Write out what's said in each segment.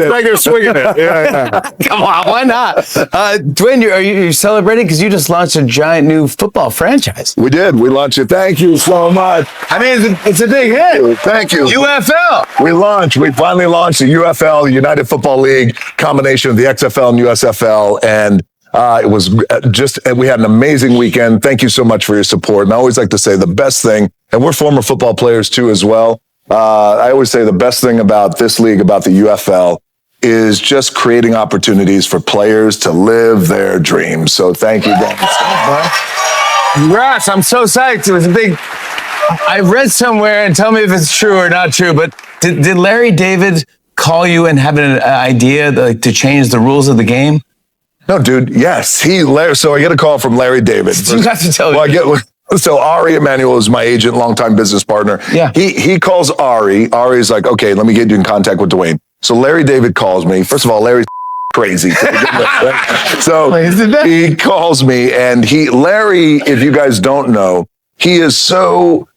He's like they're swinging it. Yeah. Come on, why not? Dwayne, are you celebrating because you just launched a giant new football franchise? We did. We launched it. Thank you so much. I mean, it's a big hit. Thank you. UFL. We finally launched the UFL, United Football League, combination of the XFL and USFL, and it was we had an amazing weekend. Thank you so much for your support. And I always like to say the best thing, and we're former football players too as well. I always say the best thing about this league, about the UFL, is just creating opportunities for players to live their dreams. So thank you guys. Congrats, I'm so psyched. It was a big, I read somewhere, and tell me if it's true or not true, but did Larry David call you and have an idea to change the rules of the game? No, dude. Yes. So I get a call from Larry David. You have to tell me. So Ari Emanuel is my agent, longtime business partner. Yeah. He calls Ari. Ari's like, okay, let me get you in contact with Dwayne. So Larry David calls me. First of all, Larry's crazy. So he calls me, and Larry, if you guys don't know, he is so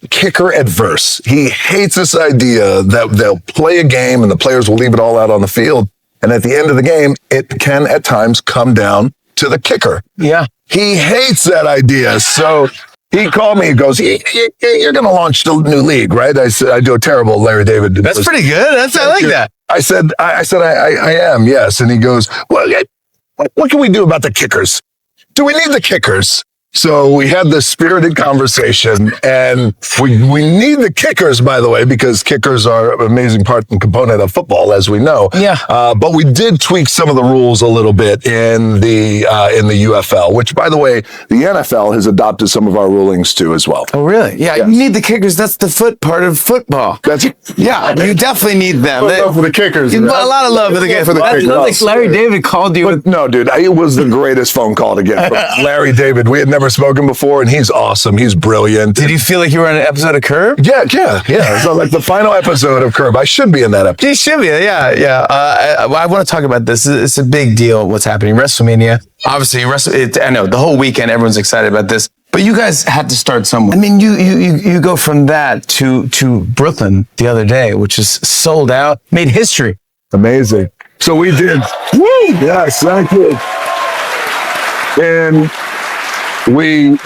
kicker adverse. He hates this idea that they'll play a game and the players will leave it all out on the field. And at the end of the game, it can at times come down to the kicker. Yeah. He hates that idea. So he called me. He goes, you're going to launch the new league, right? I said, I do a terrible Larry David. That's pretty good. I like that. I said, I am, yes. And he goes, well, what can we do about the kickers? Do we need the kickers? So we had this spirited conversation, and we need the kickers, by the way, because kickers are an amazing part and component of football, as we know. Yeah. But we did tweak some of the rules a little bit in the UFL, which, by the way, the NFL has adopted some of our rulings too, as well. Oh, really? Yeah. Yes. You need the kickers. That's the foot part of football. Yeah. You definitely need them. Love for the kickers. A lot of love for the kickers. Like Larry David called you. No, dude, it was the greatest phone call to get from Larry David. We had never spoken before, and he's awesome. He's brilliant. Did you feel like you were on an episode of Curb? Yeah. So like the final episode of Curb. I should be in that episode. You should be, yeah. I want to talk about this. It's a big deal, what's happening. WrestleMania. Obviously, I know, the whole weekend, everyone's excited about this. But you guys had to start somewhere. I mean, you go from that to Brooklyn the other day, which is sold out, made history. Amazing. So we did. Woo! Yes, thank you. And we,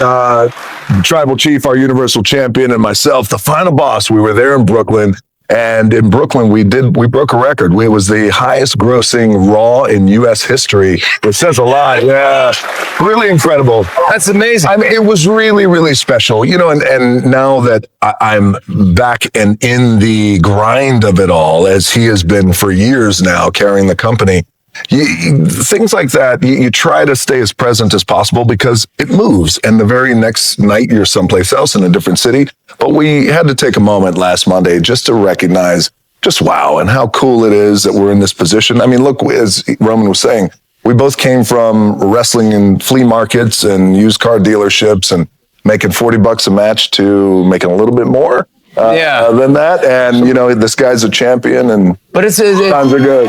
Tribal Chief, our Universal Champion, and myself, the final boss, we were there in Brooklyn. And in Brooklyn, we broke a record. It was the highest grossing Raw in U.S. history. It says a lot. Yeah. Really incredible. That's amazing. I mean, it was really, really special. You know, and now that I'm back and in the grind of it all, as he has been for years now, carrying the company, things like that, you try to stay as present as possible because it moves. And the very next night, you're someplace else in a different city. But we had to take a moment last Monday just to recognize just wow and how cool it is that we're in this position. I mean, look, as Roman was saying, we both came from wrestling in flea markets and used car dealerships and making $40 a match to making a little bit more than that. And, you know, this guy's a champion, but times are good.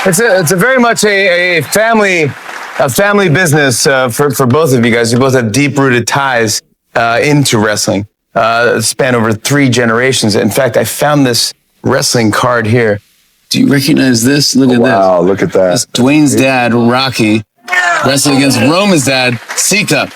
It's a very much a family business for both of you guys. You both have deep-rooted ties into wrestling, span over 3 generations. In fact, I found this wrestling card here. Do you recognize this? Look at this. Wow, look at that. That's Dwayne's dad, Rocky, wrestling against Roman's dad, Sika,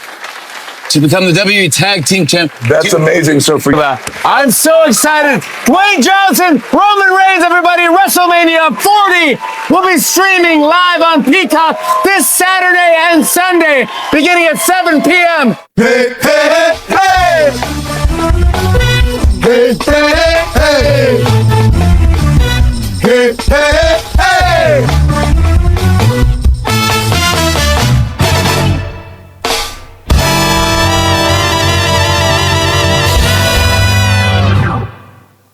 to become the WWE Tag Team Champ. That's amazing. So for you, I'm so excited. Dwayne Johnson, Roman Reigns, everybody, WrestleMania 40 will be streaming live on Peacock this Saturday and Sunday, beginning at 7 p.m. Hey, hey, hey! Hey, hey, hey! Hey, hey, hey!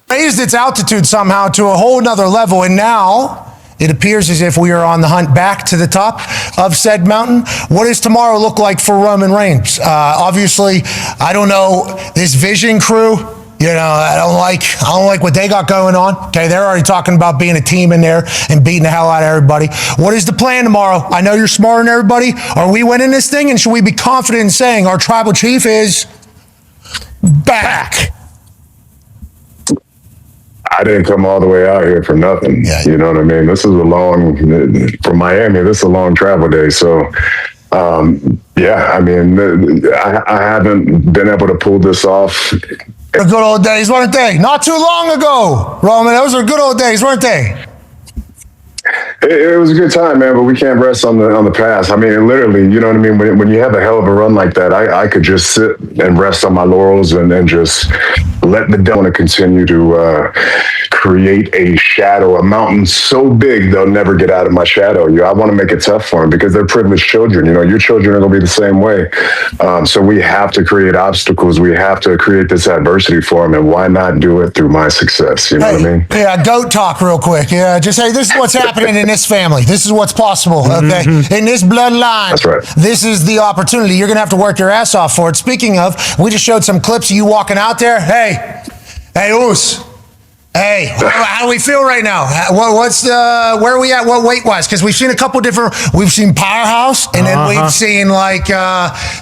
Raised its altitude somehow to a whole nother level, and now it appears as if we are on the hunt back to the top of said mountain. What does tomorrow look like for Roman Reigns? Obviously, I don't know this Vision crew. You know, I don't like what they got going on. Okay, they're already talking about being a team in there and beating the hell out of everybody. What is the plan tomorrow? I know you're smarter than everybody. Are we winning this thing? And should we be confident in saying our tribal chief is back? I didn't come all the way out here for nothing. Yeah. You know what I mean? This is from Miami, this is a long travel day. So, yeah, I mean, I haven't been able to pull this off. The good old days, weren't they? Not too long ago, Roman. Those are good old days, weren't they? It was a good time, man, but we can't rest on the past. I mean, literally, you know what I mean? When you have a hell of a run like that, I could just sit and rest on my laurels and just let the devil continue to create a shadow, a mountain so big they'll never get out of my shadow. I want to make it tough for them because they're privileged children. You know, your children are going to be the same way. So we have to create obstacles. We have to create this adversity for them, and why not do it through my success? You know what I mean? Yeah, goat talk real quick. Yeah, just say, this is what's happening in this family. This is what's possible, okay? In this bloodline. That's right. This is the opportunity. You're going to have to work your ass off for it. Speaking of, we just showed some clips of you walking out there. Hey, Oos. Hey, how do we feel right now? Where are we at? What weight wise? Because we've seen a couple different. We've seen powerhouse, and then we've seen like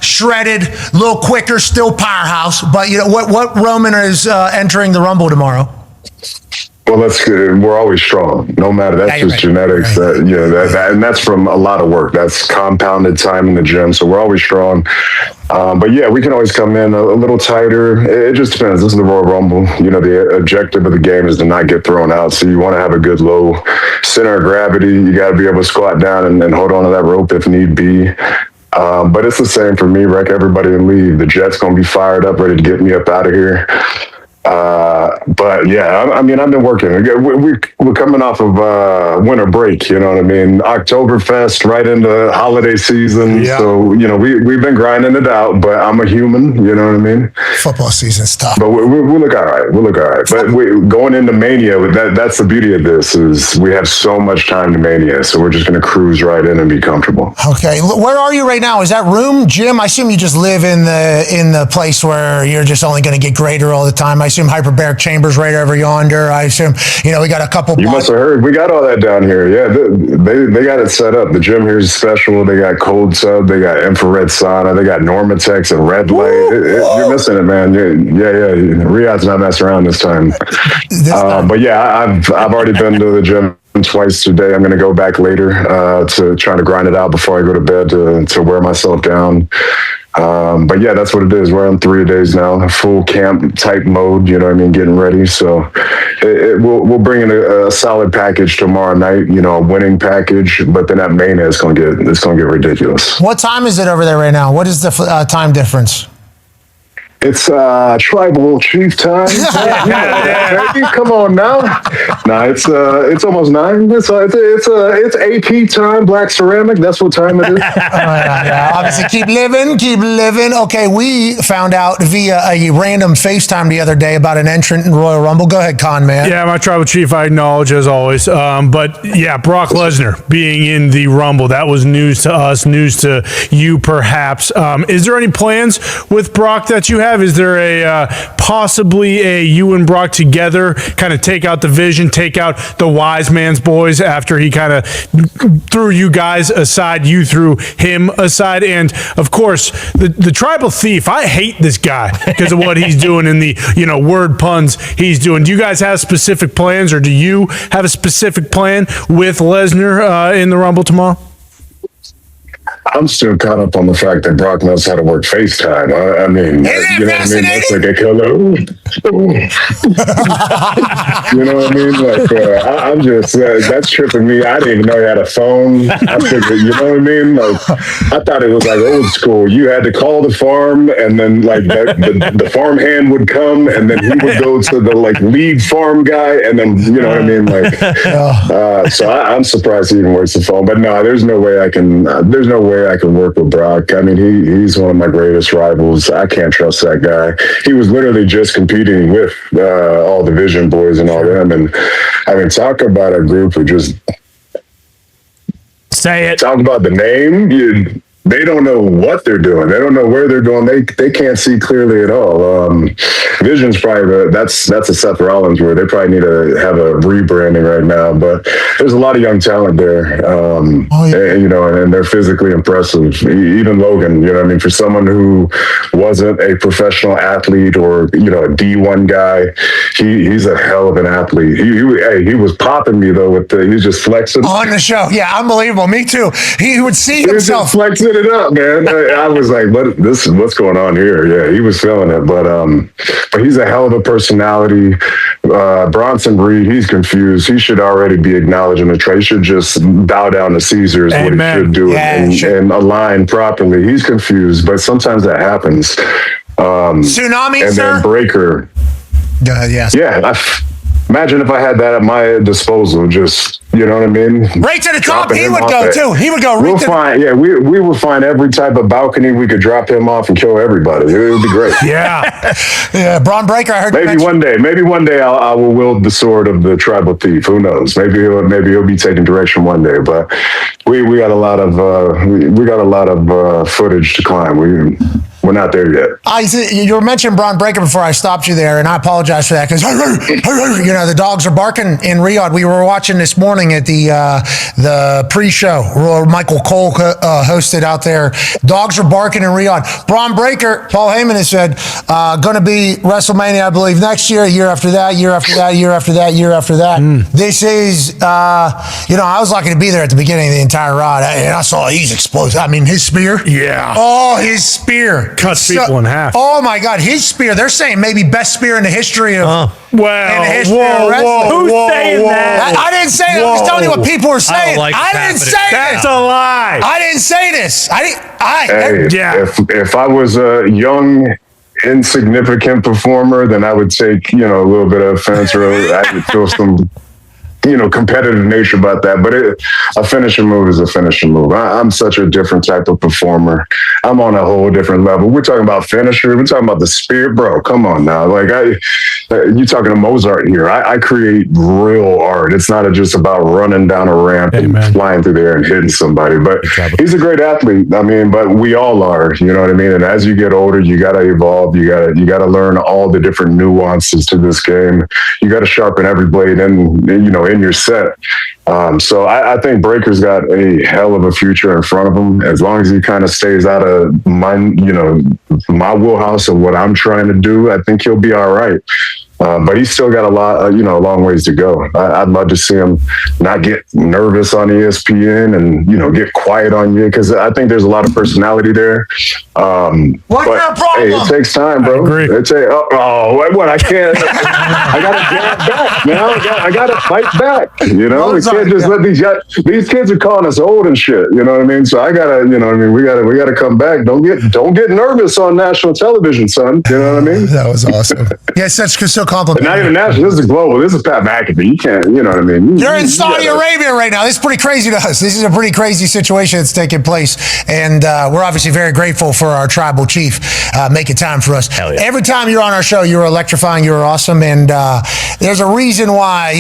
shredded, a little quicker, still powerhouse. But you know what Roman is entering the Rumble tomorrow. Well, that's good. We're always strong, no matter. That's just genetics. Right. That, and that's from a lot of work. That's compounded time in the gym. So we're always strong. But yeah, we can always come in a little tighter. It just depends. This is the Royal Rumble. You know, the objective of the game is to not get thrown out. So you want to have a good low center of gravity. You got to be able to squat down and hold on to that rope if need be. But it's the same for me, Wreck everybody and leave. The jet's going to be fired up, ready to get me up out of here. But yeah, I mean, I've been working. We're coming off of winter break, you know what I mean? Oktoberfest, right into holiday season. Yeah. So, you know, we've been grinding it out, but I'm a human, you know what I mean? Football season's tough. But we'll look all right. We'll look all right. But going into Mania, that's the beauty of this, is we have so much time to Mania. So we're just going to cruise right in and be comfortable. Okay. Where are you right now? Is that room, gym? I assume you just live in the place where you're just only going to get greater all the time. I assume hyperbaric chambers right over yonder. I assume, you know, we got a couple. You must have heard. We got all that down here. Yeah, they got it set up. The gym here is special. They got cold sub. They got infrared sauna. They got Normatex and red light. You're missing it, man. Yeah. Riyadh's not messing around this time. But yeah, I've already been to the gym twice today. I'm going to go back later to try to grind it out before I go to bed to wear myself down. But yeah, that's what it is. We're on 3 days now, full camp type mode, you know what I mean, getting ready. So we'll bring in a solid package tomorrow night, you know, a winning package, but then that Mania is going to get ridiculous. What time is it over there right now? What is the time difference? It's tribal chief time. Baby, come on now. Nah, it's almost 9. It's AP time, black ceramic. That's what time it is. Obviously, keep living. Okay, we found out via a random FaceTime the other day about an entrant in Royal Rumble. Go ahead, Con Man. Yeah, my tribal chief, I acknowledge as always. But yeah, Brock Lesnar being in the Rumble, that was news to us, news to you perhaps. Is there any plans with Brock that you have? Is there possibly a you and Brock together kind of take out the vision, take out the wise man's boys after he kind of threw you guys aside, you threw him aside? And of course, the tribal thief, I hate this guy because of what he's doing in the, you know, word puns he's doing. Do you guys have specific plans, or do you have a specific plan with Lesnar in the Rumble tomorrow? I'm still caught up on the fact that Brock knows how to work FaceTime. I mean, you know what I mean? That's like a hello. You know what I mean? Like, I'm just, that's tripping me. I didn't even know he had a phone. I figured, you know what I mean? Like, I thought it was like old school. You had to call the farm, and then like the farm hand would come, and then he would go to the like lead farm guy, and then, you know what I mean? Like, so I'm surprised he even works the phone. But no, there's no way I can work with Brock. I mean, he's one of my greatest rivals. I can't trust that guy. He was literally just competing with all the Vision boys and all them. And I mean, talk about a group who just say it. Talk about the name. They don't know what they're doing. They don't know where they're going. They can't see clearly at all. Vision's probably that's a Seth Rollins where they probably need to have a rebranding right now. But there's a lot of young talent there. And they're physically impressive. Even Logan, you know what I mean? For someone who wasn't a professional athlete or, a D1 guy, he's a hell of an athlete. He was popping me though he was just flexing. On the show. Yeah, unbelievable. Me too. He would see himself. He was just flexing it up, man. I was like, what's going on here? Yeah, he was feeling it. But he's a hell of a personality. Bronson Reed, he's confused. He should already be acknowledging the trade. He should just bow down to Caesar is what he should do and align properly. He's confused, but sometimes that happens. Tsunami, and sir? Then Breaker. Yes. Yeah, imagine if I had that at my disposal, just, you know what I mean? Right to the top, he would go too. He would go we would find every type of balcony we could drop him off and kill everybody. It would be great. Yeah, Braun Breaker, I heard maybe one day I will wield the sword of the tribal thief. Who knows? Maybe he'll be taking direction one day, but we got a lot of footage to climb. We're not there yet. You were mentioning Braun Breaker before I stopped you there, and I apologize for that because the dogs are barking in Riyadh. We were watching this morning at the pre-show where Michael Cole hosted out there. Dogs are barking in Riyadh. Braun Breaker, Paul Heyman has said, going to be WrestleMania, I believe, next year, year after that, year after that, year after that, year after that. This is, I was lucky to be there at the beginning of the entire ride, and I saw he's explosive. I mean, his spear. Yeah. Oh, his spear. Cuts people in half. Oh my God, his spear! They're saying maybe best spear in the history of. Who's saying that? I didn't say it. I'm just telling you what people are saying. I didn't say this. That's a lie. I didn't say this. If I was a young, insignificant performer, then I would take a little bit of offense, or I would feel some competitive nature about that. But a finishing move is a finishing move. I'm such a different type of performer. I'm on a whole different level. We're talking about finisher. We're talking about the spirit, bro. Come on now. You're talking to Mozart here. I create real art. It's not just about running down a ramp and flying through there and hitting somebody. But he's a great athlete. I mean, but we all are. You know what I mean? And as you get older, you got to evolve. You got to learn all the different nuances to this game. You got to sharpen every blade in your set. So I think Breaker's got a hell of a future in front of him, as long as he kind of stays out of my wheelhouse of what I'm trying to do. I think he'll be all right. But he's still got a long ways to go. I'd love to see him not get nervous on ESPN and, get quiet on you, because I think there's a lot of personality there. What's your problem? Hey, it takes time, bro. I agree. I can't. I got to get back, man. I got to fight back. We can't just let these kids are calling us old and shit. You know what I mean? So I got to, we got to come back. Don't get nervous on national television, son. You know what I mean? That was awesome. Yes, that's so compliment. Not even national. This is global. This is Pat McAfee. You can't. You know what I mean? You're in Saudi Arabia right now. This is pretty crazy to us. This is a pretty crazy situation that's taking place, and we're obviously very grateful for our tribal chief making time for us. Hell yeah. Every time you're on our show, you're electrifying. You're awesome, and there's a reason why.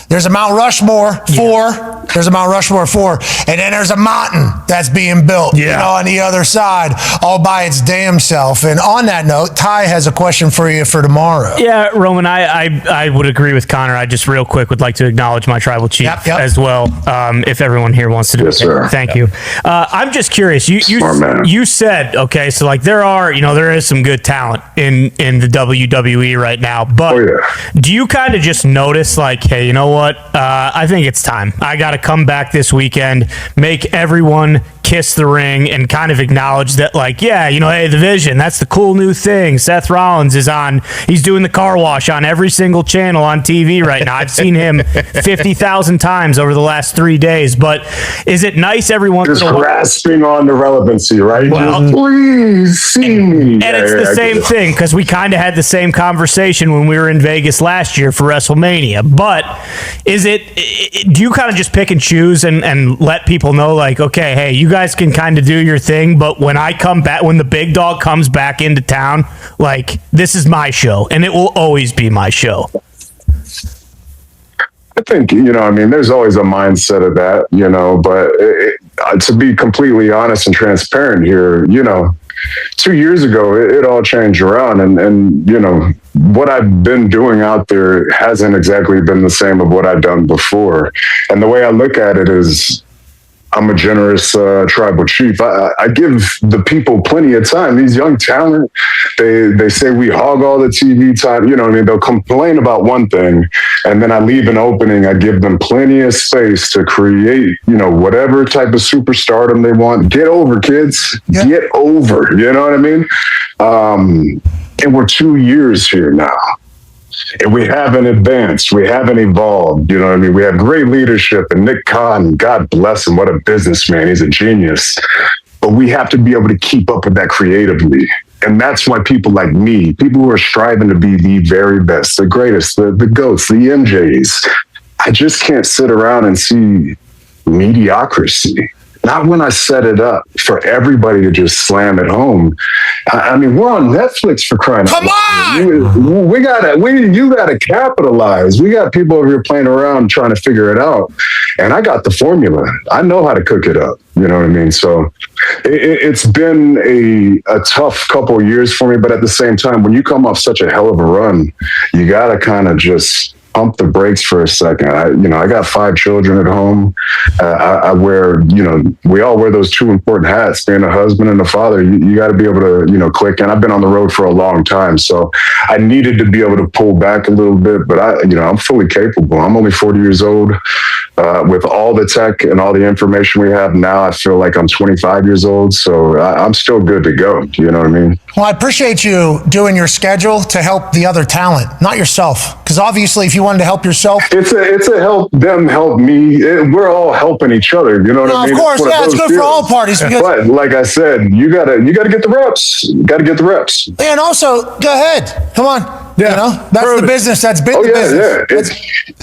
There's a Mount Rushmore 4. There's a Mount Rushmore 4. And then there's a mountain that's being built, on the other side, all by its damn self. And on that note, Ty has a question for you for tomorrow. Yeah, Roman, I would agree with Connor. I just real quick would like to acknowledge my tribal chief as well, if everyone here wants to do it. Sir. Thank you. I'm just curious. You said, okay, so there is some good talent in the WWE right now, but do you kind of just notice hey, you know what? I think it's time. I got to come back this weekend, make everyone kiss the ring, and kind of acknowledge that, hey, the Vision, that's the cool new thing. Seth Rollins is on. He's doing the car wash on every single channel on TV right now. I've seen him 50,000 times over the last 3 days. But is it nice everyone just grasping on the relevancy, right? Well, please see me. And it's the same thing, because we kind of had the same conversation when we were in Vegas last year for WrestleMania. But do you kind of just pick and choose and let people know, okay, hey, you guys can kind of do your thing, but when I come back, when the big dog comes back into town, this is my show, and it will always be my show? I think, there's always a mindset of that, but to be completely honest and transparent here, 2 years ago, it all changed around, and what I've been doing out there hasn't exactly been the same of what I've done before. And the way I look at it is, I'm a generous tribal chief. I give the people plenty of time. These young talent, they say we hog all the TV time. You know what I mean? They'll complain about one thing, and then I leave an opening. I give them plenty of space to create, whatever type of superstardom they want. Get over, kids. Yeah. Get over. You know what I mean? And we're 2 years here now. And we haven't advanced. We haven't evolved. You know what I mean? We have great leadership, and Nick Khan, God bless him, what a businessman. He's a genius. But we have to be able to keep up with that creatively. And that's why people like me, people who are striving to be the very best, the greatest, the GOATs, the MJs, I just can't sit around and see mediocrity. Not when I set it up for everybody to just slam it home. I mean, we're on Netflix, for crying out loud. Come on! You gotta capitalize. We got people over here playing around trying to figure it out. And I got the formula. I know how to cook it up. You know what I mean? So it's been a tough couple of years for me, but at the same time, when you come off such a hell of a run, you gotta kind of just pump the brakes for a second. I got 5 children at home. I wear, we all wear those 2 important hats, being a husband and a father. You got to be able to, click. And I've been on the road for a long time. So I needed to be able to pull back a little bit, but I'm fully capable. I'm only 40 years old. With all the tech and all the information we have now, I feel like I'm 25 years old. So I'm still good to go. You know what I mean? Well, I appreciate you doing your schedule to help the other talent, not yourself. Because obviously, if you wanted to help yourself, it's a help them, help me. We're all helping each other. You know what I mean? Of course, it's good for all parties. But like I said, you gotta get the reps. You gotta get the reps. And also, go ahead, come on. Yeah, that's the business. That's been the business. Yeah, it's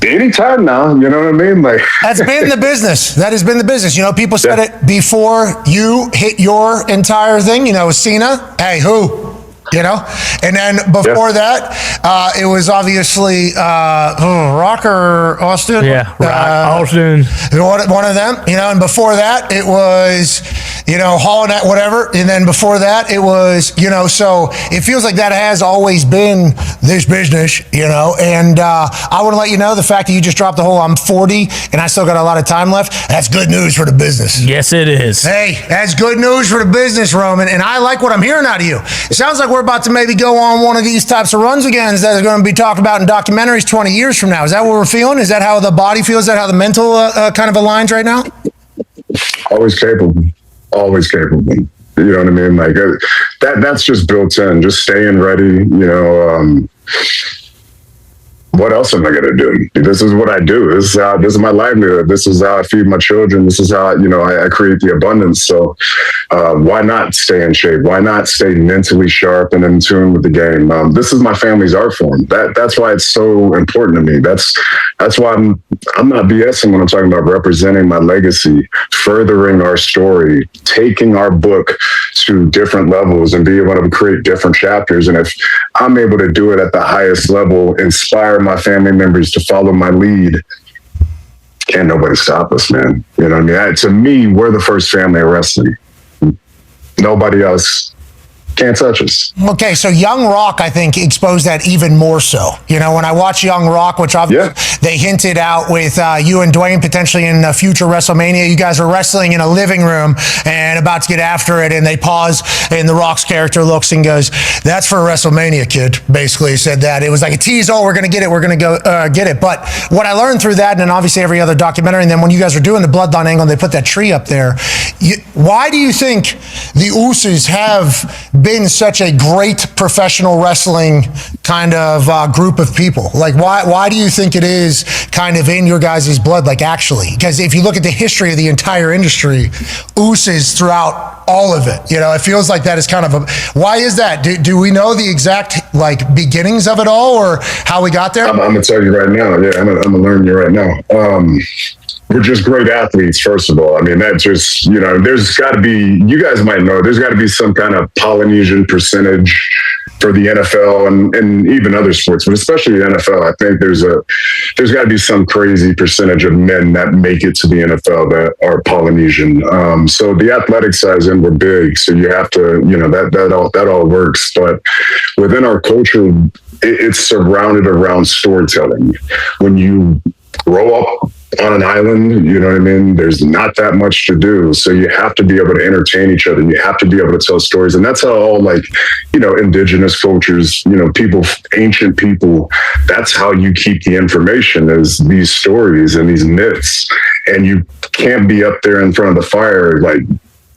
anytime now. You know what I mean? Like that's been the business. That has been the business. People said it before you hit your entire thing. Cena. Hey, who? And then before that, it was obviously Rock or Austin. Yeah, Rock, Austin. One of them, and before that, it was, Hall and that, whatever. And then before that, it was, so it feels like that has always been this business, and I want to let you know the fact that you just dropped the whole I'm 40 and I still got a lot of time left. That's good news for the business. Yes, it is. Hey, that's good news for the business, Roman. And I like what I'm hearing out of you. It sounds like we're about to maybe go on one of these types of runs again that are going to be talked about in documentaries 20 years from now. Is that what we're feeling? Is that how the body feels? Is that how the mental kind of aligns right now? Always capable. Always capable. You know what I mean? Like that's just built in. Just staying ready. What else am I going to do? This is what I do. This is my livelihood. This is how I feed my children. This is how, I create the abundance. So why not stay in shape? Why not stay mentally sharp and in tune with the game? This is my family's art form. That's why it's so important to me. That's why I'm not BSing when I'm talking about representing my legacy, furthering our story, taking our book to different levels and be able to create different chapters. And if I'm able to do it at the highest level, inspire my family members to follow my lead, can't nobody stop us, man. You know what I mean? To me, we're the first family of wrestling. Nobody else can't touch us. Okay, so Young Rock, I think, exposed that even more so. When I watch Young Rock, which obviously they hinted out with you and Dwayne potentially in future WrestleMania, you guys are wrestling in a living room and about to get after it, and they pause, and The Rock's character looks and goes, "That's for WrestleMania, kid." Basically said that. It was like a tease, we're going to get it, we're going to go get it. But what I learned through that, and then obviously every other documentary, and then when you guys were doing the Bloodline angle, and they put that tree up there, why do you think the Usos have been such a great professional wrestling kind of group of people? Like, why do you think it is kind of in your guys' blood, like actually? Because if you look at the history of the entire industry, Usos throughout all of it, it feels like that is kind of why is that? Do we know the exact beginnings of it all or how we got there? I'm going to tell you right now. Yeah, I'm going to learn you right now. We're just great athletes, first of all. I mean, that just, there's got to be, you guys might know, there's got to be some kind of Polynesian percentage for the NFL and even other sports, but especially the NFL. I think there's got to be some crazy percentage of men that make it to the NFL that are Polynesian. So the athletic size and we're big. So you have to, that all works. But within our culture, it's surrounded around storytelling. When you grow up on an island, you know what I mean? There's not that much to do. So you have to be able to entertain each other. You have to be able to tell stories. And that's how all, like, you know, indigenous cultures, you know, people, ancient people, that's how you keep the information, is these stories and these myths. And you can't be up there in front of the fire, like,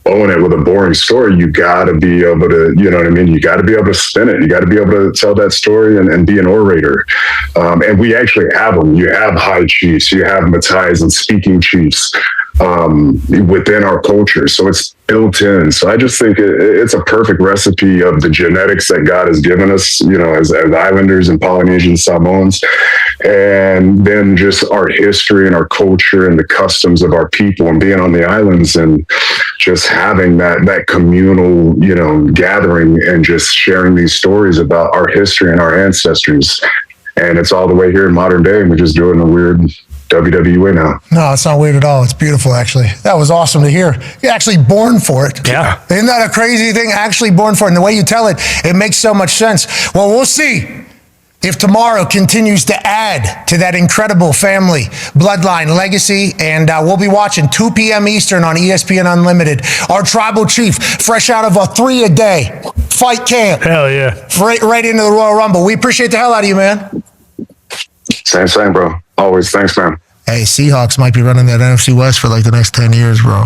blowing it with a boring story. You got to be able to, you know what I mean? You got to be able to spin it. You got to be able to tell that story and be an orator. And we actually have them. You have high chiefs, you have Matais and speaking chiefs within our culture. So it's built in. So I just think it's a perfect recipe of the genetics that God has given us, you know, as Islanders and Polynesian Samoans, and then just our history and our culture and the customs of our people, and being on the islands and just having that communal, you know, gathering and just sharing these stories about our history and our ancestors. And it's all the way here in modern day, and we're just doing a weird WWE now. No, it's not weird at all. It's beautiful, actually. That was awesome to hear. You're actually born for it. Yeah. Isn't that a crazy thing? Actually born for it. And the way you tell it, it makes so much sense. Well, we'll see if tomorrow continues to add to that incredible family bloodline legacy. And we'll be watching 2 p.m. Eastern on ESPN Unlimited. Our tribal chief, fresh out of a 3-a-day fight camp. Hell yeah. Right into the Royal Rumble. We appreciate the hell out of you, man. Same, bro. Always. Thanks, man. Hey, Seahawks might be running that NFC West for like the next 10 years, bro.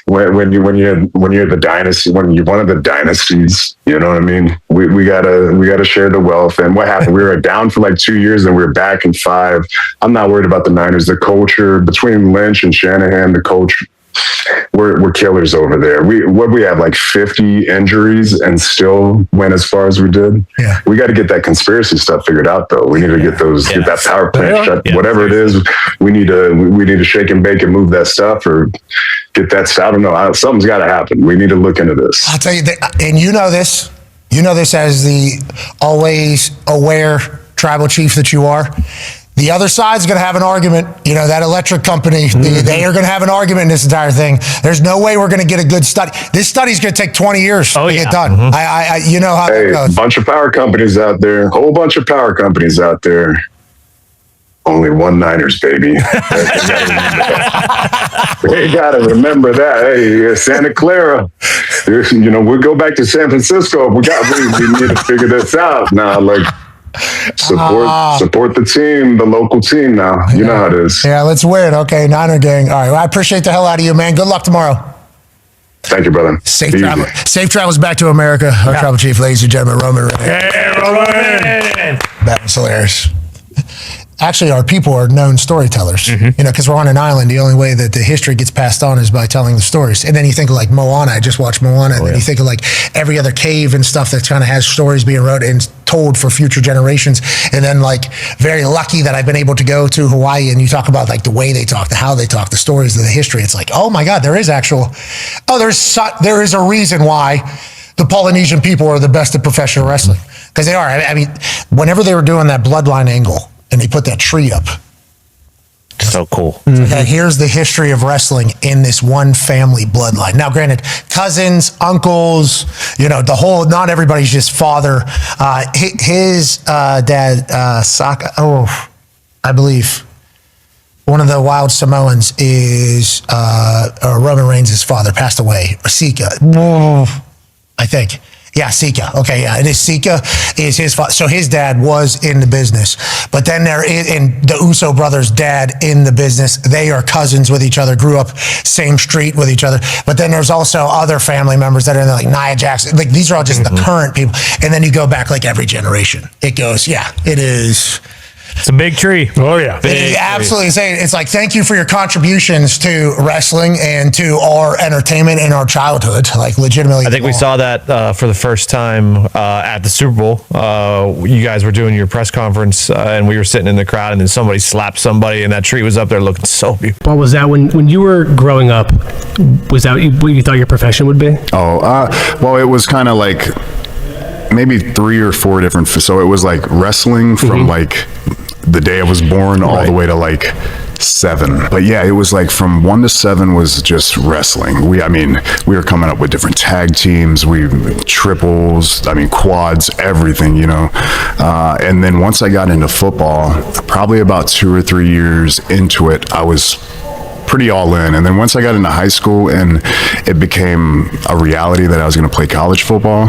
When you're the dynasty, when you're one of the dynasties, you know what I mean? We gotta share the wealth. And what happened? We were down for like 2 years, and we were back in 5. I'm not worried about the Niners. The culture between Lynch and Shanahan, the coach, we're killers over there. We have like 50 injuries and still went as far as we did. Yeah. We got to get that conspiracy stuff figured out, though. We need to get that power plant shut. Whatever it is, we need to shake and bake and move that stuff, or get that stuff. I don't know. Something's got to happen. We need to look into this. I'll tell you, and you know this as the always aware tribal chief that you are. The other side's going to have an argument. You know, that electric company, they are going to have an argument in this entire thing. There's no way we're going to get a good study. This study's going to take 20 years to get done. I you know how that goes. Bunch of power companies out there. Whole bunch of power companies out there. Only one Niners, baby. We got to remember that. Hey, Santa Clara. You know, we'll go back to San Francisco. We need to figure this out now. Like, support the team, the local team now. You know how it is. Yeah, let's win. Okay, Niner gang. All right, well, I appreciate the hell out of you, man. Good luck tomorrow. Thank you, brother. Safe travels back to America. Our tribal chief, ladies and gentlemen, Roman Reigns. Hey, Roman! That was hilarious. Actually, our people are known storytellers, you know, because we're on an island. The only way that the history gets passed on is by telling the stories. And then you think of like Moana. I just watched Moana. And then you think of like every other cave and stuff that kind of has stories being wrote and told for future generations. And then like very lucky that I've been able to go to Hawaii, and you talk about like the way they talk, how they talk, the stories, the history. It's like, oh my God, there is a reason why the Polynesian people are the best at professional wrestling. Because they are. I mean, whenever they were doing that bloodline angle, and they put that tree up. So cool. Okay, here's the history of wrestling in this one family bloodline. Now, granted, cousins, uncles, you know, not everybody's just father. His dad, Saka, I believe, one of the wild Samoans is Roman Reigns' father, passed away. Sika, I think. Yeah, Sika. Okay, yeah, it is Sika is his father. So his dad was in the business. But then and the Uso brothers' dad in the business. They are cousins with each other, grew up same street with each other. But then there's also other family members that are in there, like Nia Jackson. Like these are all just the current people. And then you go back like every generation. It goes, it is. It's a big tree. Oh, yeah. Absolutely insane. It's like, thank you for your contributions to wrestling and to our entertainment in our childhood. Like, legitimately. I think we saw that for the first time at the Super Bowl. You guys were doing your press conference, and we were sitting in the crowd, and then somebody slapped somebody, and that tree was up there looking so beautiful. What was that when you were growing up? Was that what you thought your profession would be? Well, it was kind of like maybe 3 or 4 different. So it was like wrestling from like the day I was born all the way to like 7. But yeah, it was like from 1 to 7 was just wrestling. We were coming up with different tag teams, triples, quads, everything, and then once I got into football, probably about 2 or 3 years into it, I was pretty all in. And then once I got into high school and it became a reality that I was going to play college football,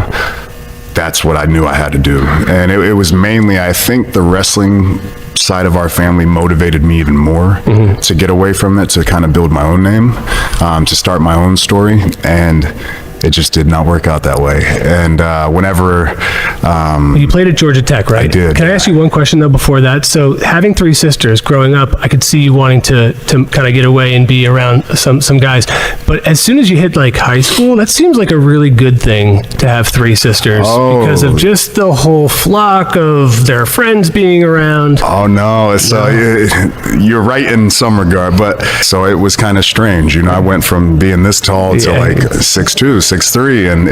that's what I knew I had to do. And it was mainly, I think the wrestling side of our family motivated me even more to get away from it, to kind of build my own name, to start my own story. And it just did not work out that way. And whenever you played at Georgia Tech, right? I did. Can I ask you one question though before that? So having 3 sisters growing up, I could see you wanting to kind of get away and be around some guys. But as soon as you hit like high school, that seems like a really good thing to have 3 sisters because of just the whole flock of their friends being around. Oh no, so you're right in some regard, but so it was kind of strange. I went from being this tall to like 6'2", 6'3", and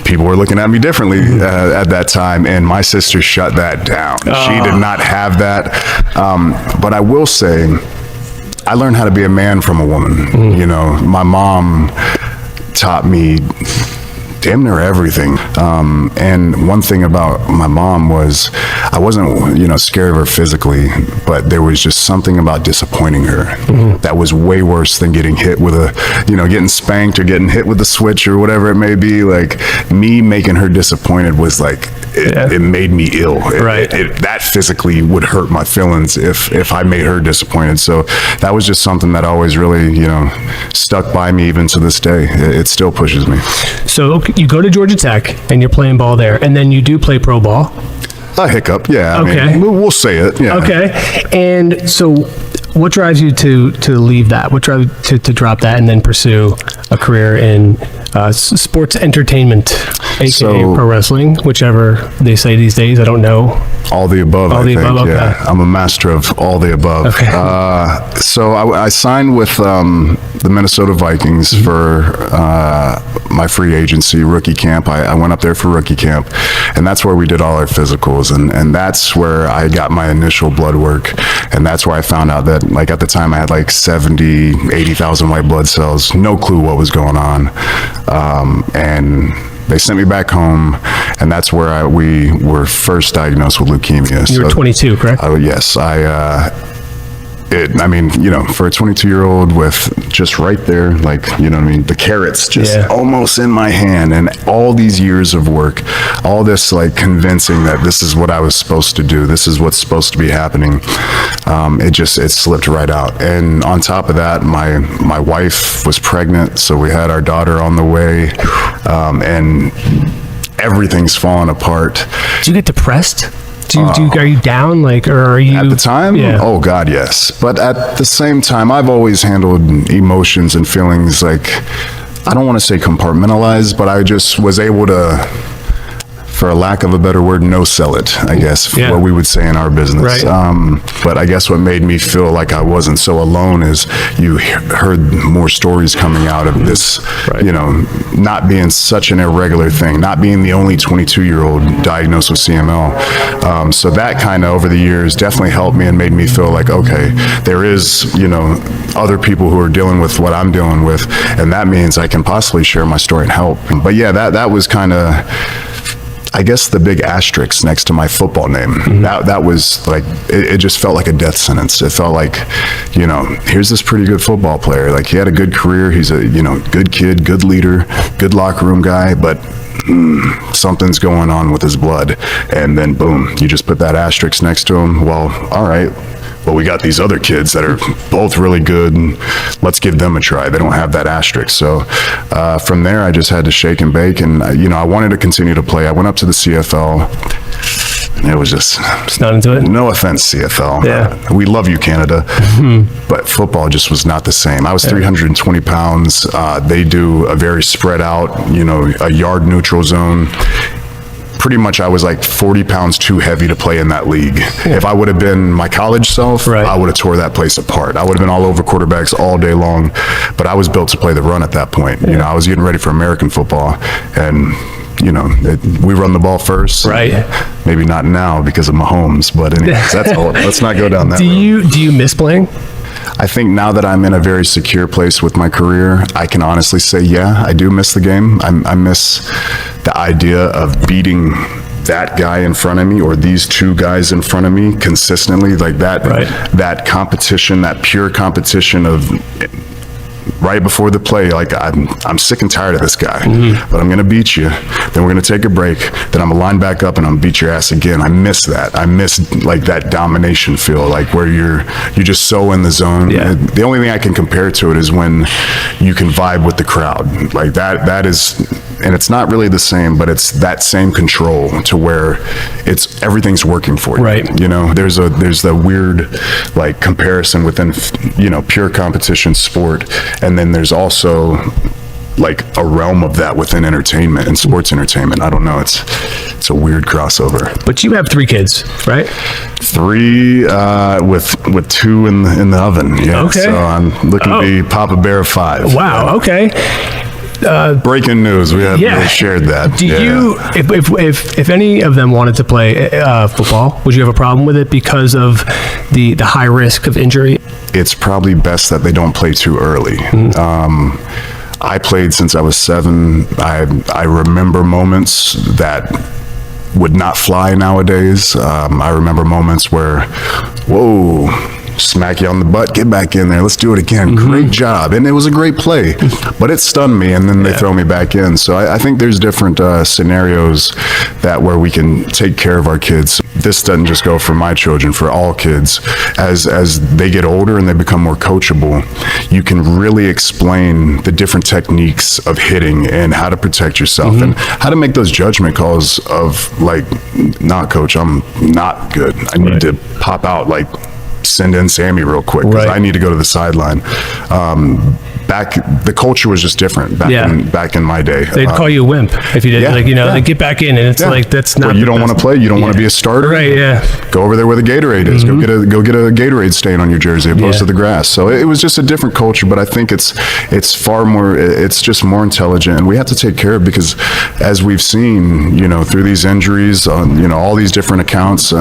people were looking at me differently at that time, and my sister shut that down. She did not have that. But I will say, I learned how to be a man from a woman. My mom taught me damn near everything. And one thing about my mom was I wasn't, scared of her physically, but there was just something about disappointing her that was way worse than getting hit with getting spanked or getting hit with a switch or whatever it may be. Like, me making her disappointed was like, it made me ill. That physically would hurt my feelings if I made her disappointed. So that was just something that always really, stuck by me even to this day. It still pushes me. So you go to Georgia Tech and you're playing ball there, and then you do play pro ball. A hiccup, yeah. I mean, we'll say it. Yeah. Okay. And so what drives you to leave that? What drives you to drop that and then pursue a career in sports entertainment, aka pro wrestling, whichever they say these days? I don't know. All the above. All the above. Okay. Yeah, I'm a master of all the above. Okay. So I signed with the Minnesota Vikings for my free agency rookie camp. I went up there for rookie camp, and that's where we did all our physicals, and that's where I got my initial blood work, and that's where I found out that, like, at the time I had like 80,000 white blood cells, no clue what was going on, and they sent me back home, and that's where we were first diagnosed with leukemia. You were 22, correct? Yes, for a 22-year-old with just right there, like, the carrots just almost in my hand, and all these years of work, all this like convincing that this is what I was supposed to do, this is what's supposed to be happening, it slipped right out. And on top of that, my wife was pregnant, so we had our daughter on the way, and everything's falling apart. Do you get depressed? Are you down, like, or are you... At the time? Yeah. Oh, God, yes. But at the same time, I've always handled emotions and feelings, like, I don't want to say compartmentalized, but I just was able to, for a lack of a better word, no-sell it, I guess, what we would say in our business. Right. But I guess what made me feel like I wasn't so alone is you heard more stories coming out of this, not being such an irregular thing, not being the only 22-year-old diagnosed with CML. So that kind of, over the years, definitely helped me and made me feel like, okay, there is, other people who are dealing with what I'm dealing with, and that means I can possibly share my story and help. But yeah, that was kind of, I guess, the big asterisk next to my football name. That was like, it just felt like a death sentence. It felt like, here's this pretty good football player. Like, he had a good career. He's a, good kid, good leader, good locker room guy, but something's going on with his blood. And then boom, you just put that asterisk next to him. Well, all right. Well, we got these other kids that are both really good, and let's give them a try. They don't have that asterisk. So from there, I just had to shake and bake, and I wanted to continue to play. I went up to the CFL. It was just not into it. No offense, CFL. Yeah. We love you, Canada. But football just was not the same. I was 320 pounds. They do a very spread out, a yard neutral zone. Pretty much I was like 40 pounds too heavy to play in that league. If I would have been my college self, I would have tore that place apart. I would have been all over quarterbacks all day long, but I was built to play the run at that point. I was getting ready for American football, and we run the ball first. Right. Maybe not now because of Mahomes, but anyways, that's all. Let's not go down that road. Do you miss playing? I think now that I'm in a very secure place with my career, I can honestly say, yeah, I do miss the game. I miss the idea of beating that guy in front of me or these two guys in front of me consistently, like that. Right. That competition, that pure competition of right before the play, like I'm sick and tired of this guy, but I'm going to beat you. Then we're going to take a break. Then I'm going to line back up and I'm going to beat your ass again. I miss that. I miss like that domination feel, like where you're just so in the zone. Yeah. The only thing I can compare to it is when you can vibe with the crowd. Like that is, and it's not really the same, but it's that same control to where it's everything's working for you. Right. There's the weird like comparison within pure competition sport, and then there's also like a realm of that within entertainment and sports entertainment. I don't know. It's a weird crossover. But you have 3 kids, right? 3 with 2 in the oven. Yeah. Okay. So I'm looking to be Papa Bear 5. Wow. Okay. Breaking news. We have really shared that. Do you, if any of them wanted to play football, would you have a problem with it because of the high risk of injury? It's probably best that they don't play too early. I played since I was 7. I remember moments that would not fly nowadays. I remember moments where, whoa, smack you on the butt, get back in there, let's do it again. Great job. And it was a great play, but it stunned me, and then they throw me back in. So I think there's different scenarios that where we can take care of our kids. This doesn't just go for my children, for all kids. As they get older and they become more coachable, you can really explain the different techniques of hitting and how to protect yourself and how to make those judgment calls of like, nah, coach, I'm not good. I need to pop out, like send in Sammy real quick because I need to go to the sideline. The culture was just different back in my day. They'd call you a wimp if you did, they get back in, and it's like that's not. Well, you don't want to play. You don't want to be a starter. Right? Yeah. Go over there where the Gatorade is. Go get a Gatorade stain on your jersey opposed to the grass. So it was just a different culture, but I think it's far more. It's just more intelligent, and we have to take care of it because, as we've seen, through these injuries, all these different accounts,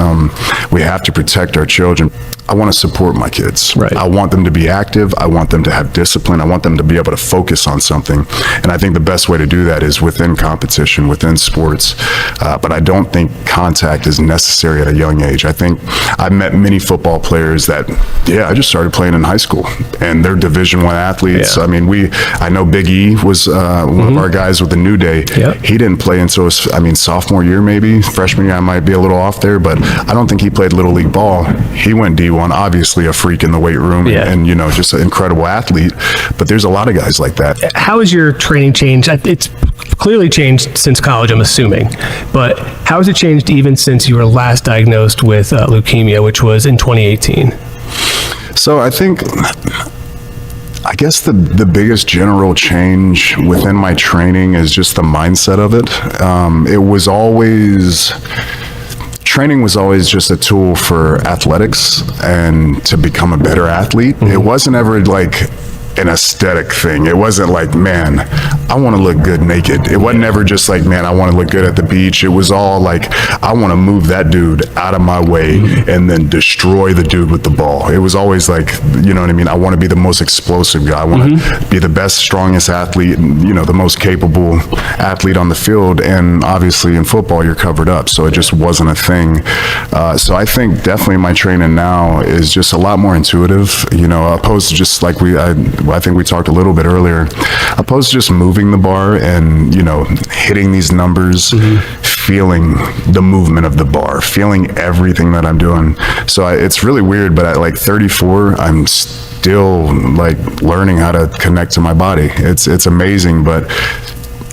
we have to protect our children. I want to support my kids. Right. I want them to be active. I want them to have discipline. I want them to be able to focus on something. And I think the best way to do that is within competition, within sports. But I don't think contact is necessary at a young age. I think I've met many football players that, I just started playing in high school, and they're Division I athletes. Yeah. I mean, I know Big E was one of our guys with the New Day. Yeah. He didn't play until his, sophomore year, maybe. Freshman year, I might be a little off there, but I don't think he played Little League ball. He went D1. Obviously a freak in the weight room and just an incredible athlete, but there's a lot of guys like that. How has your training changed? It's clearly changed since college, I'm assuming, but how has it changed even since you were last diagnosed with leukemia, which was in 2018? So I guess the biggest general change within my training is just the mindset of it. Training was always just a tool for athletics and to become a better athlete. It wasn't ever like an aesthetic thing. It wasn't like, man, I want to look good naked. It wasn't ever just like, man, I want to look good at the beach. It was all like, I want to move that dude out of my way and then destroy the dude with the ball. It was always like, you know what I mean? I want to be the most explosive guy. I want to be the best, strongest athlete, and, the most capable athlete on the field. And obviously in football, you're covered up. So it just wasn't a thing. So I think definitely my training now is just a lot more intuitive, opposed to just like I think we talked a little bit earlier, opposed to just moving the bar and, hitting these numbers, feeling the movement of the bar, feeling everything that I'm doing. So it's really weird, but at like 34, I'm still like learning how to connect to my body. It's amazing, but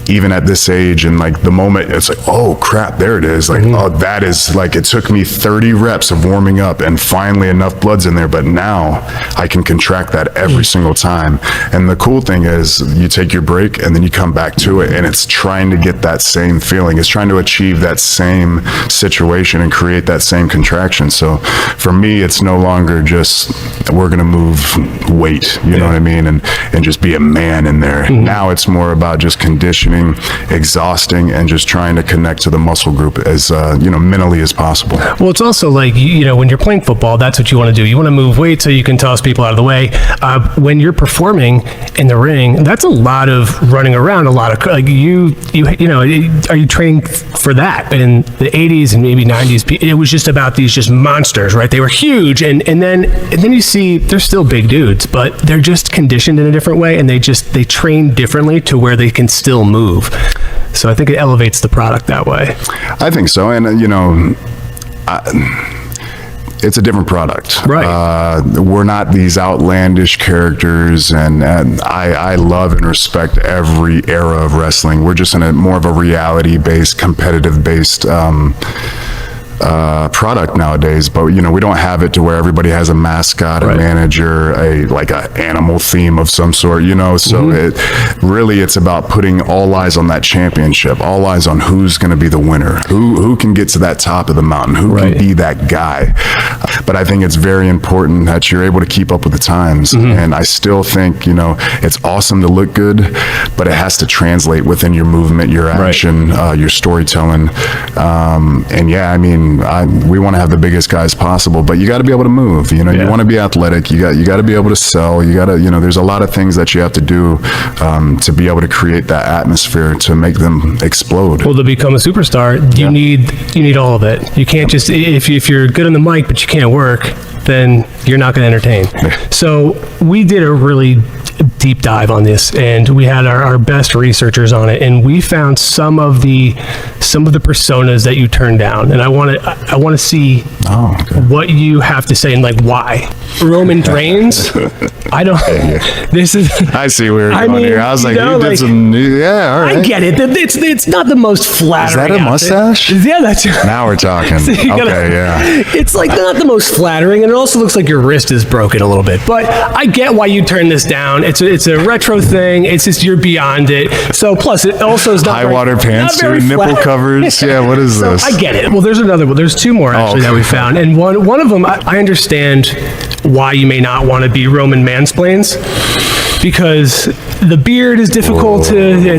even at this age and like the moment it's like, oh crap, there it is, like oh, that is like, it took me 30 reps of warming up and finally enough blood's in there, but now I can contract that every single time. And the cool thing is you take your break and then you come back to it, and it's trying to get that same feeling. It's trying to achieve that same situation and create that same contraction. So for me, it's no longer just we're gonna move weight, you know what I mean, and just be a man in there. Now it's more about just conditioning conditioning, exhausting, and just trying to connect to the muscle group as mentally as possible. Well, it's also like, when you're playing football, that's what you want to do. You want to move weight so you can toss people out of the way. When you're performing in the ring, that's a lot of running around, a lot of are you training for that? In the 80s and maybe 90s, it was just about these just monsters, right? They were huge, and then you see they're still big dudes, but they're just conditioned in a different way, and they train differently to where they can still move. So I think it elevates the product that way. I think so, and it's a different product. Right. We're not these outlandish characters, and I love and respect every era of wrestling. We're just in a more of a reality-based, competitive-based product nowadays, but we don't have it to where everybody has a mascot, a manager, a animal theme of some sort, so it's about putting all eyes on that championship, all eyes on who's going to be the winner, who can get to that top of the mountain, who can be that guy. But I think it's very important that you're able to keep up with the times, and I still think it's awesome to look good, but it has to translate within your movement, your action, your storytelling, we want to have the biggest guys possible, but you got to be able to move. You want to be athletic. You got to be able to sell. You got to, there's a lot of things that you have to do to be able to create that atmosphere to make them explode. Well, to become a superstar, you need all of it. You can't just if you're good on the mic but you can't work, then you're not going to entertain. So we did a really deep dive on this, and we had our best researchers on it, and we found some of the personas that you turned down, and I want to see what you have to say and why. Roman Reigns. I don't. This is. I see where you're going here. I was like, you did some. Yeah, all right. I get it. It's not the most flattering. Is that a mustache? Yeah, that's. Now we're talking. It's not the most flattering, and it also looks like your wrist is broken a little bit. But I get why you turned this down. It's a retro thing. It's just you're beyond it. So plus it also is not high water pants, nipple covers. Yeah, what is this? I get it. Well, there's another one. There's two more actually that we found, and one of them I understand why you may not want to be Roman mansplains, because the beard is difficult to.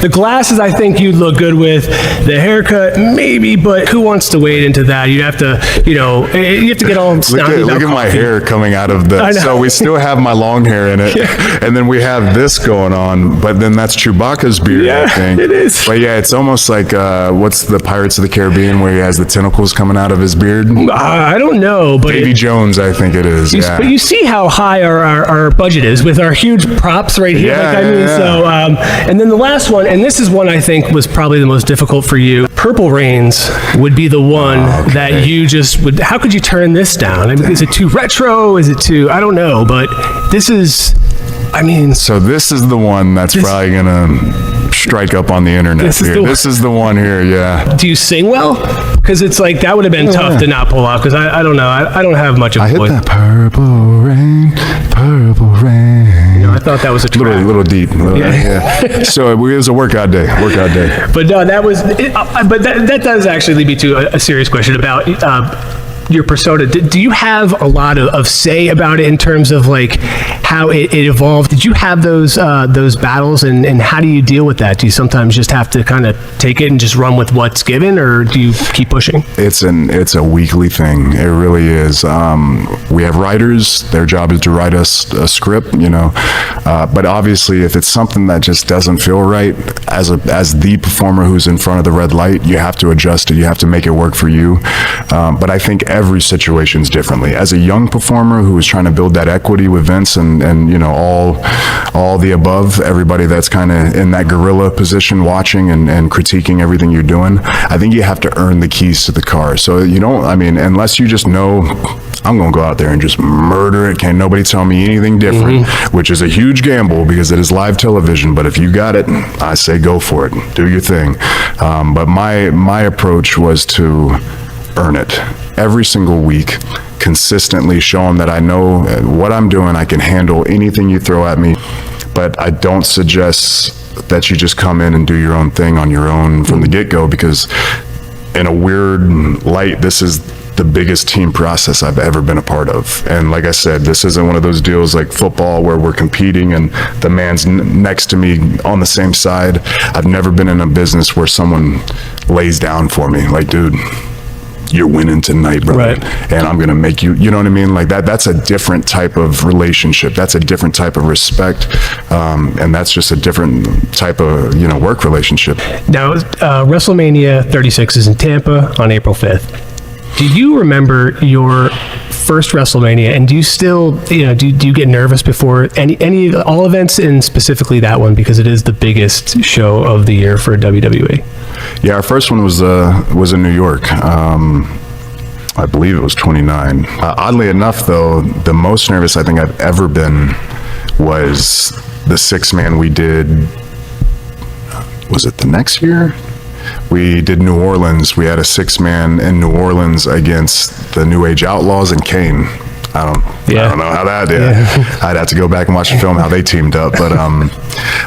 The glasses I think you'd look good with. The haircut maybe, but who wants to wade into that? You have to get all snotty. Look at my hair coming out of the. So we still have my long hair in it, and then we have this going on. But then that's Chewbacca's beard, I think. It is. But yeah, it's almost like what's the Pirates of the Caribbean where he has the tentacles coming out of his beard? I don't know, but Davy Jones, I think it is. But you see how high our budget is with our huge props right here. So, and then the last one, and this is one I think was probably the most difficult for you. Purple Reigns would be the one that you just would. How could you turn this down? I mean, is it too retro? Is it too? I don't know, but this is. So this is the one that's probably gonna strike up on the internet. This is the one here. Yeah. Do you sing well? Because it's like that would have been tough to not pull off. Because I don't know. I don't have much of a voice. I hit that purple rain. I thought that was a track. Little deep. So it was a workout day. But no, that was. But that does actually lead me to a serious question about. Your persona. Do you have a lot of say about it in terms of how it evolved? Did you have those battles, and how do you deal with that? Do you sometimes just have to kind of take it and just run with what's given, or do you keep pushing? It's a weekly thing. It really is. We have writers. Their job is to write us a script, but obviously if it's something that just doesn't feel right, as the performer who's in front of the red light, you have to adjust it. You have to make it work for you. But I think every situation's differently. As a young performer who is trying to build that equity with Vince and all the above, everybody that's kind of in that gorilla position watching and critiquing everything you're doing, I think you have to earn the keys to the car. So unless you just know I'm going to go out there and just murder it, can't nobody tell me anything different, which is a huge gamble because it is live television. But if you got it, I say go for it, do your thing. But my approach was to earn it every single week, consistently show them that I know what I'm doing. I can handle anything you throw at me, but I don't suggest that you just come in and do your own thing on your own from the get-go, because in a weird light, this is the biggest team process I've ever been a part of. And like I said, this isn't one of those deals like football where we're competing and the man's next to me on the same side. I've never been in a business where someone lays down for me. Like, dude, you're winning tonight, brother. Right. And I'm going to make you, you know what I mean? Like that's a different type of relationship. That's a different type of respect. And that's just a different type of, work relationship. Now, WrestleMania 36 is in Tampa on April 5th. Do you remember your first WrestleMania, and do you still, do you get nervous before all events, and specifically that one because it is the biggest show of the year for WWE? Yeah, our first one was in New York. I believe it was 29. Oddly enough, though, the most nervous I think I've ever been was the 6-man we did. Was it the next year? We did New Orleans. We had a 6-man in New Orleans against the New Age Outlaws and Kane. I don't know how that did. Yeah. I'd have to go back and watch the film how they teamed up.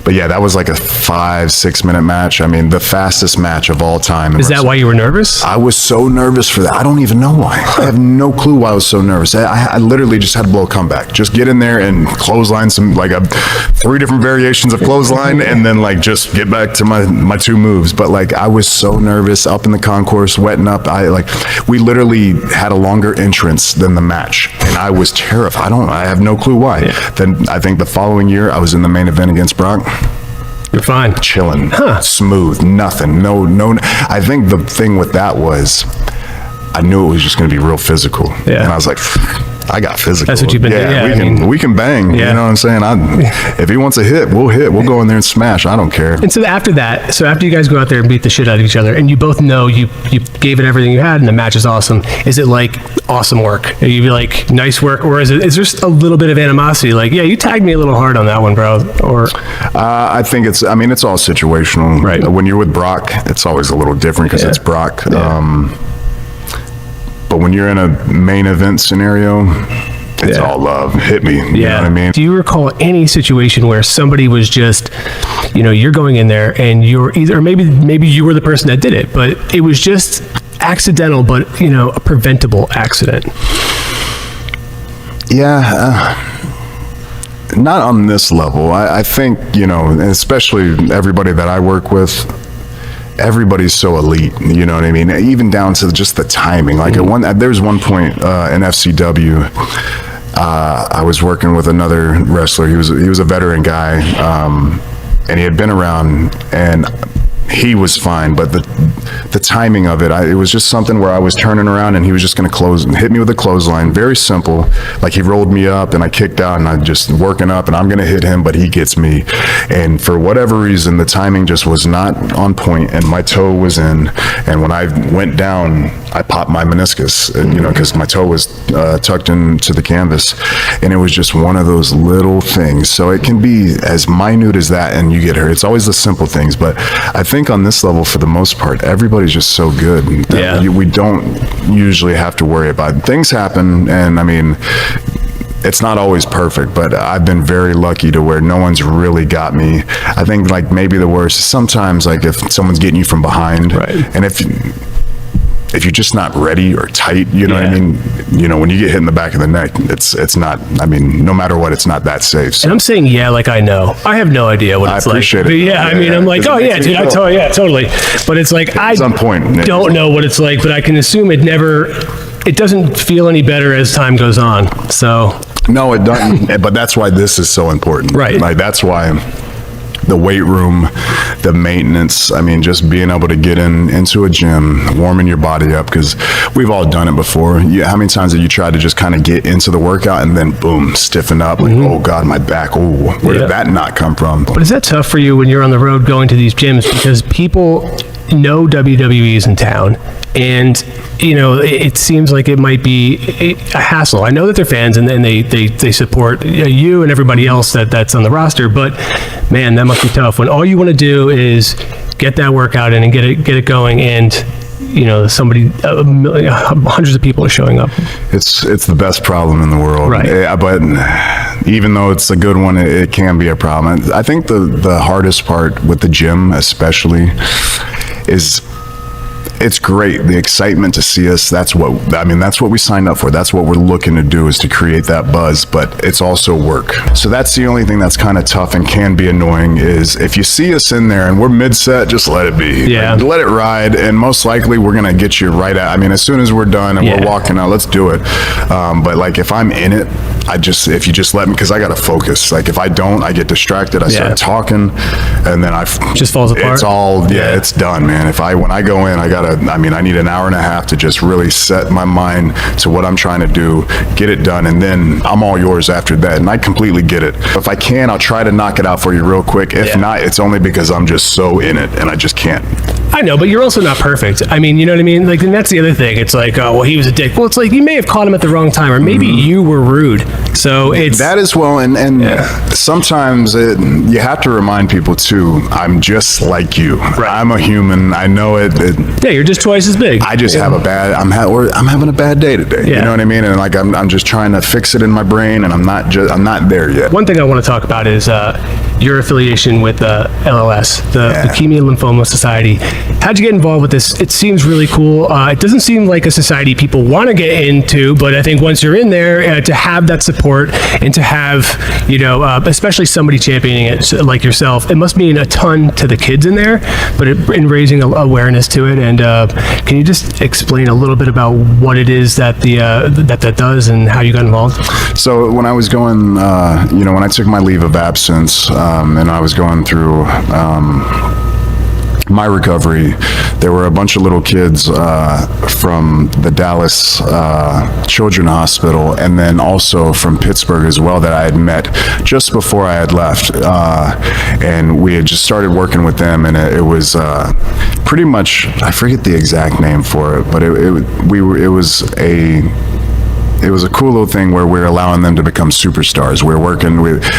But yeah, that was like a 5-6 minute match. I mean, the fastest match of all time. Is that why you were nervous? I was so nervous for that. I don't even know why. I have no clue why I was so nervous. I literally just had to blow a comeback. Just get in there and clothesline some, like 3 different variations of clothesline, and then like just get back to my 2 moves. But like I was so nervous up in the concourse, wetting up. We literally had a longer entrance than the match. And I was terrified. I have no clue why. Yeah. Then I think the following year I was in the main event against Brock. You're fine. Chilling. Smooth. Nothing. No. I think the thing with that was I knew it was just going to be real physical. Yeah. And I was like, I got physical. That's what you've been doing. Yeah, we can bang. Yeah. You know what I'm saying? If he wants a hit, we'll hit. We'll go in there and smash. I don't care. And so after you guys go out there and beat the shit out of each other, and you both know you gave it everything you had, and the match is awesome. Is it like awesome work? Are you be like nice work, or is there just a little bit of animosity? Like, yeah, you tagged me a little hard on that one, bro. Or I think it's all situational. Right. When you're with Brock, it's always a little different because it's Brock. Yeah. But when you're in a main event scenario, it's all love. Hit me. You know what I mean? Do you recall any situation where somebody was just, you're going in there and you're or maybe you were the person that did it, but it was just accidental, but a preventable accident? Yeah. Not on this level. I think, especially everybody that I work with, everybody's so elite, you know what I mean? Even down to just the timing. Like there's one point in FCW, I was working with another wrestler. He was a veteran guy, and he had been around, and he was fine, but the timing of it, it was just something where I was turning around and he was just going to hit me with a clothesline. Very simple. Like he rolled me up and I kicked out and I just working up and I'm going to hit him, but he gets me. And for whatever reason, the timing just was not on point and my toe was in. And when I went down, I popped my meniscus, because my toe was tucked into the canvas. And it was just one of those little things. So it can be as minute as that and you get hurt. It's always the simple things, but I think on this level, for the most part, everybody's just so good that we don't usually have to worry about it. Things happen, and I mean, it's not always perfect, but I've been very lucky to where no one's really got me. I think like maybe the worst is sometimes like if someone's getting you from behind, right, and if you're just not ready or tight, you know what I mean? When you get hit in the back of the neck, it's not, I mean, no matter what, it's not that safe. So. And I'm saying, like I know. I have no idea what it's like. I appreciate it. I mean, I'm like, oh yeah, dude, totally. But it's like, I don't know what it's like, but I can assume it doesn't feel any better as time goes on. So. No, it doesn't. But that's why this is so important. Right. Like that's why the weight room, the maintenance, I mean, just being able to get into a gym, warming your body up, because we've all done it before. How many times have you tried to just kind of get into the workout and then boom, stiffen up, like, oh God, my back, where did that not come from? But is that tough for you when you're on the road going to these gyms? Because people know WWE is in town, and it seems like it might be a hassle. I know that they're fans and they support you and everybody else that's on the roster, but man, that must be tough when all you want to do is get that workout in and get it going, and hundreds of people are showing up. It's the best problem in the world, right? But even though it's a good one, it can be a problem. I think the hardest part with the gym especially is it's great. The excitement to see us, that's what we signed up for. That's what we're looking to do, is to create that buzz, but it's also work. So that's the only thing that's kind of tough and can be annoying, is if you see us in there and we're mid-set, just let it be. Yeah. Like, let it ride, and most likely we're going to get you right at, as soon as we're done and we're walking out, let's do it. But like, if I'm in it, if you just let me, because I got to focus. Like, if I don't, I get distracted. I start talking, and then just falls apart. It's all, it's done, man. When I go in, I need an hour and a half to just really set my mind to what I'm trying to do, get it done, and then I'm all yours after that. And I completely get it. If I can, I'll try to knock it out for you real quick. If not, it's only because I'm just so in it, and I just can't. I know, but you're also not perfect. You know what I mean? Like, and that's the other thing. It's like, oh, well, he was a dick. Well, it's like, you may have caught him at the wrong time, or maybe you were rude. So it's that as well. And sometimes you have to remind people too, I'm just like you. Right. I'm a human. I know it. Yeah, you're just twice as big. I just have I'm having a bad day today. Yeah. You know what I mean? And like, I'm just trying to fix it in my brain, and I'm not there yet. One thing I want to talk about is your affiliation with LLS, the Leukemia Lymphoma Society. How'd you get involved with this? It seems really cool. It doesn't seem like a society people want to get into, but I think once you're in there, to have that support and to have, especially somebody championing it like yourself, it must mean a ton to the kids in there, but in raising awareness to it. And can you just explain a little bit about what it is that that does and how you got involved? So when I was going, when I took my leave of absence, and I was going through my recovery, there were a bunch of little kids from the Dallas Children's Hospital, and then also from Pittsburgh as well, that I had met just before I had left, and we had just started working with them, and it was pretty much, I forget the exact name for it, but it was a cool little thing where we're allowing them to become superstars.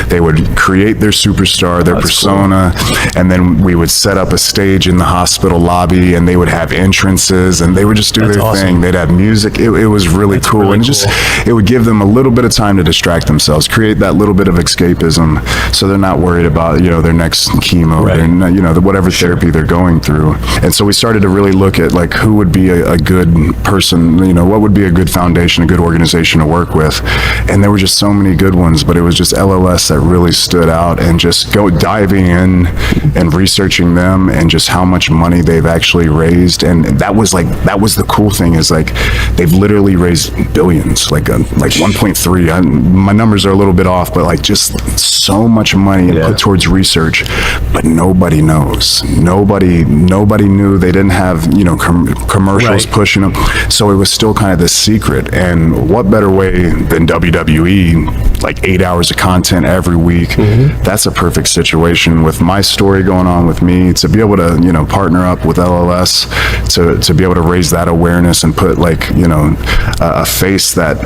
They would create their superstar, their persona, cool. And then we would set up a stage in the hospital lobby, and they would have entrances, and they would just do their thing. They'd have music. It was really cool. Really, and it would give them a little bit of time to distract themselves, create that little bit of escapism, so they're not worried about, their next chemo, right. Whatever therapy they're going through. And so we started to really look at, like, who would be a good person, what would be a good foundation, a good organization to work with. And there were just so many good ones, but it was just LLS that really stood out, and just diving in and researching them, and just how much money they've actually raised. And that was the cool thing, is like, they've literally raised billions, like 1.3. My numbers are a little bit off, but like, just so much money put towards research, but nobody knows. Nobody knew. They didn't have, commercials pushing them. So it was still kind of this secret. And what better way than WWE, like 8 hours of content every week. Mm-hmm. That's a perfect situation with my story going on with me, to be able to, partner up with LLS to be able to raise that awareness and put, like, a face that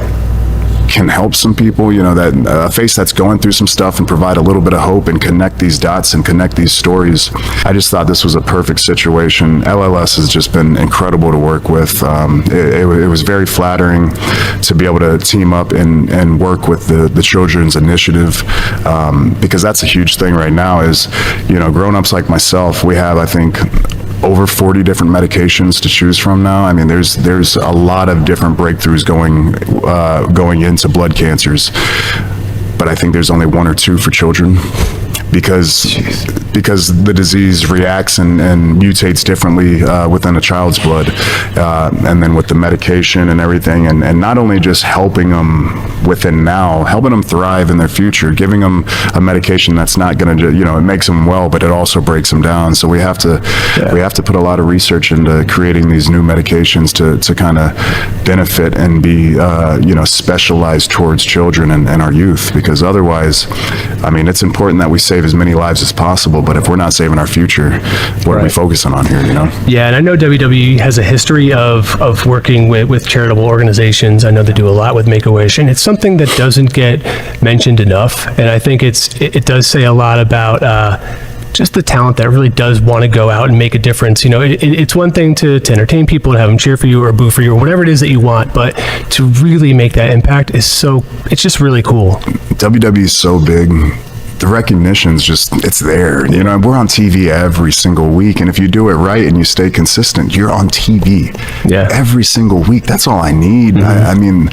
can help some people, that a face that's going through some stuff, and provide a little bit of hope and connect these dots and connect these stories. I just thought this was a perfect situation. LLS has just been incredible to work with. It was very flattering to be able to team up and work with the Children's Initiative, because that's a huge thing right now is, grown-ups like myself, we have, I think, over 40 different medications to choose from now. There's a lot of different breakthroughs going into blood cancers, but I think there's only 1 or 2 for children, because the disease reacts and mutates differently within a child's blood, and then with the medication and everything, and not only just helping them within now, helping them thrive in their future, giving them a medication that's not going to, it makes them well, but it also breaks them down. So we have to put a lot of research into creating these new medications to kind of benefit and be specialized towards children and our youth, because otherwise, it's important that we save as many lives as possible, but if we're not saving our future, what are we focusing on here, Yeah, and I know WWE has a history of working with charitable organizations. I know they do a lot with Make-A-Wish, and it's something that doesn't get mentioned enough, and I think it does say a lot about just the talent that really does want to go out and make a difference. It's one thing to entertain people, to have them cheer for you or boo for you or whatever it is that you want, but to really make that impact it's just really cool. WWE is so big the recognition's just, it's there. You know, we're on TV every single week, and if you do it right and you stay consistent, you're on TV every single week. That's all I need. I mean,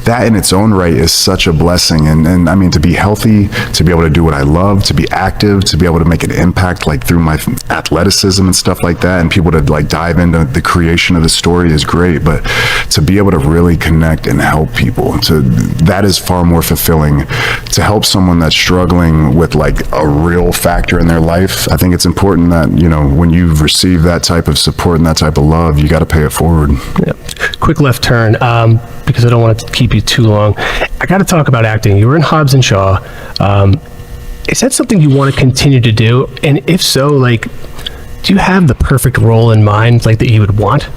that in its own right is such a blessing. And I mean, to be healthy, to be able to do what I love, to be active, to be able to make an impact like through my athleticism and stuff like that, and people to like dive into the creation of the story is great. But to be able to really connect and help people, that is far more fulfilling. To help someone that's struggling with like a real factor in their life, I think it's important that, you know, when you've received that type of support and that type of love, you got to pay it forward. Yep. Quick left turn, because I don't want to keep you too long. I got to talk about acting. You were in Hobbs and Shaw. Is that something you want to continue to do? And if so, like, do you have the perfect role in mind, like that you would want?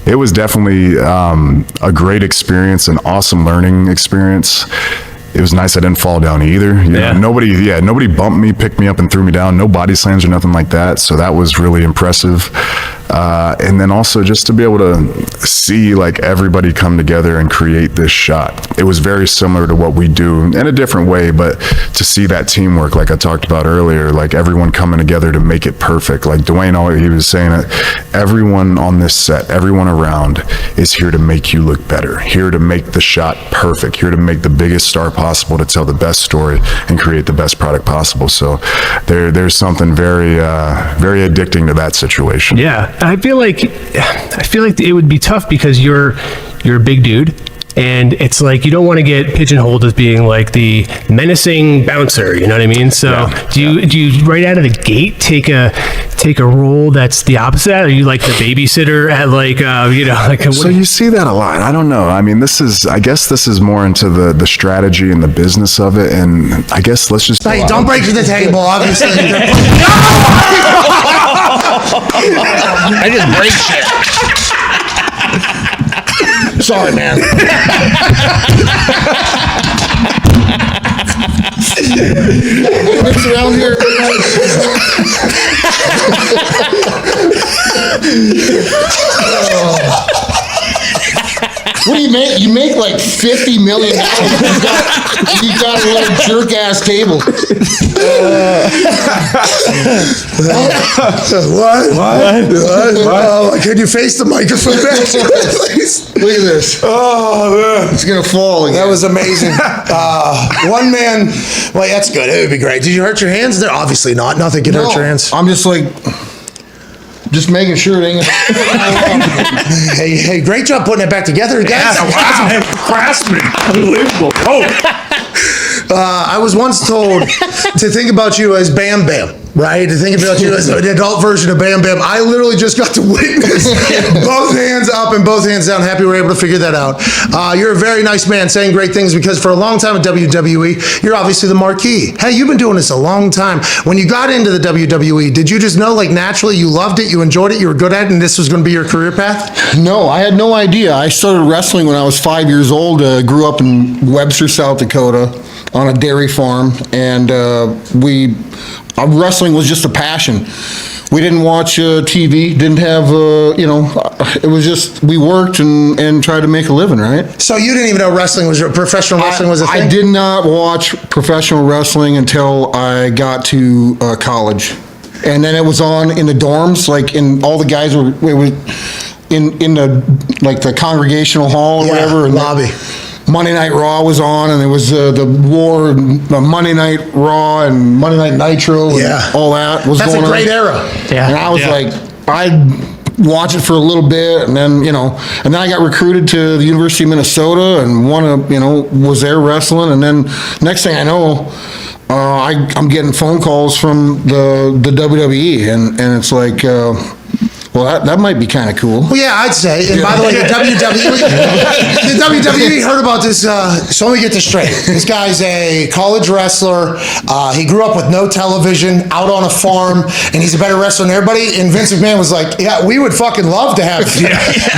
It was definitely a great experience, an awesome learning experience. It was nice I didn't fall down either. You know, nobody bumped me, picked me up and threw me down. No body slams or nothing like that. So that was really impressive. And then also just to be able to see like everybody come together and create this shot. It was very similar to what we do in a different way, but to see that teamwork, like I talked about earlier, like everyone coming together to make it perfect. Like Dwayne, he was saying it, everyone on this set, everyone around is here to make you look better, here to make the shot perfect, here to make the biggest star possible, to tell the best story and create the best product possible. So there's something very, very addicting to that situation. Yeah. I feel like it would be tough because you're a big dude, and it's like you don't want to get pigeonholed as being like the menacing bouncer. You know what I mean? So do you right out of the gate take a role that's the opposite? Are you like the babysitter at like like? So you see that a lot. I don't know. I mean, I guess this is more into the strategy and the business of it, and I guess let's just. Hey, don't break the table, obviously. I just break shit. Sorry, man. It's around here. What do you make? You make like $50 million. You got a little jerk ass table. What? Can you face the microphone back, please? Look at this. Oh, man. It's gonna fall again. That was amazing. One man. Well, that's good. It would be great. Did you hurt your hands? They're obviously not. Nothing can hurt your hands. I'm just like. Just making sure it ain't. Hey, great job putting it back together, guys. Wow. Craftsman. Unbelievable. I was once told to think about you as Bam Bam, right? To think about you as an adult version of Bam Bam. I literally just got to witness both hands up and both hands down. Happy we were able to figure that out. You're a very nice man saying great things, because for a long time at WWE, you're obviously the marquee. Hey, you've been doing this a long time. When you got into the WWE, did you just know, like, naturally you loved it, you enjoyed it, you were good at it, and this was going to be your career path? No, I had no idea. I started wrestling when I was 5 years old. Grew up in Webster, South Dakota, on a dairy farm, and wrestling was just a passion. We didn't watch TV, didn't have, it was just, we worked and tried to make a living, right? So you didn't even know professional wrestling was a thing? I did not watch professional wrestling until I got to college. And then it was on in the dorms, like, and all the guys were in the, like, the congregational hall or whatever. And lobby. Monday Night Raw was on, and there was the war, Monday Night Raw and Monday Night Nitro, and all that was going on. That's a great era. Yeah. And I was like, I'd watch it for a little bit, and then, and then I got recruited to the University of Minnesota and was there wrestling, and then next thing I know, I'm getting phone calls from the WWE, and it's like, well, that might be kind of cool. Well, yeah, I'd say. And by the way, the WWE heard about this. So let me get this straight. This guy's a college wrestler. He grew up with no television, out on a farm, and he's a better wrestler than everybody. And Vince McMahon was like, yeah, we would fucking love to have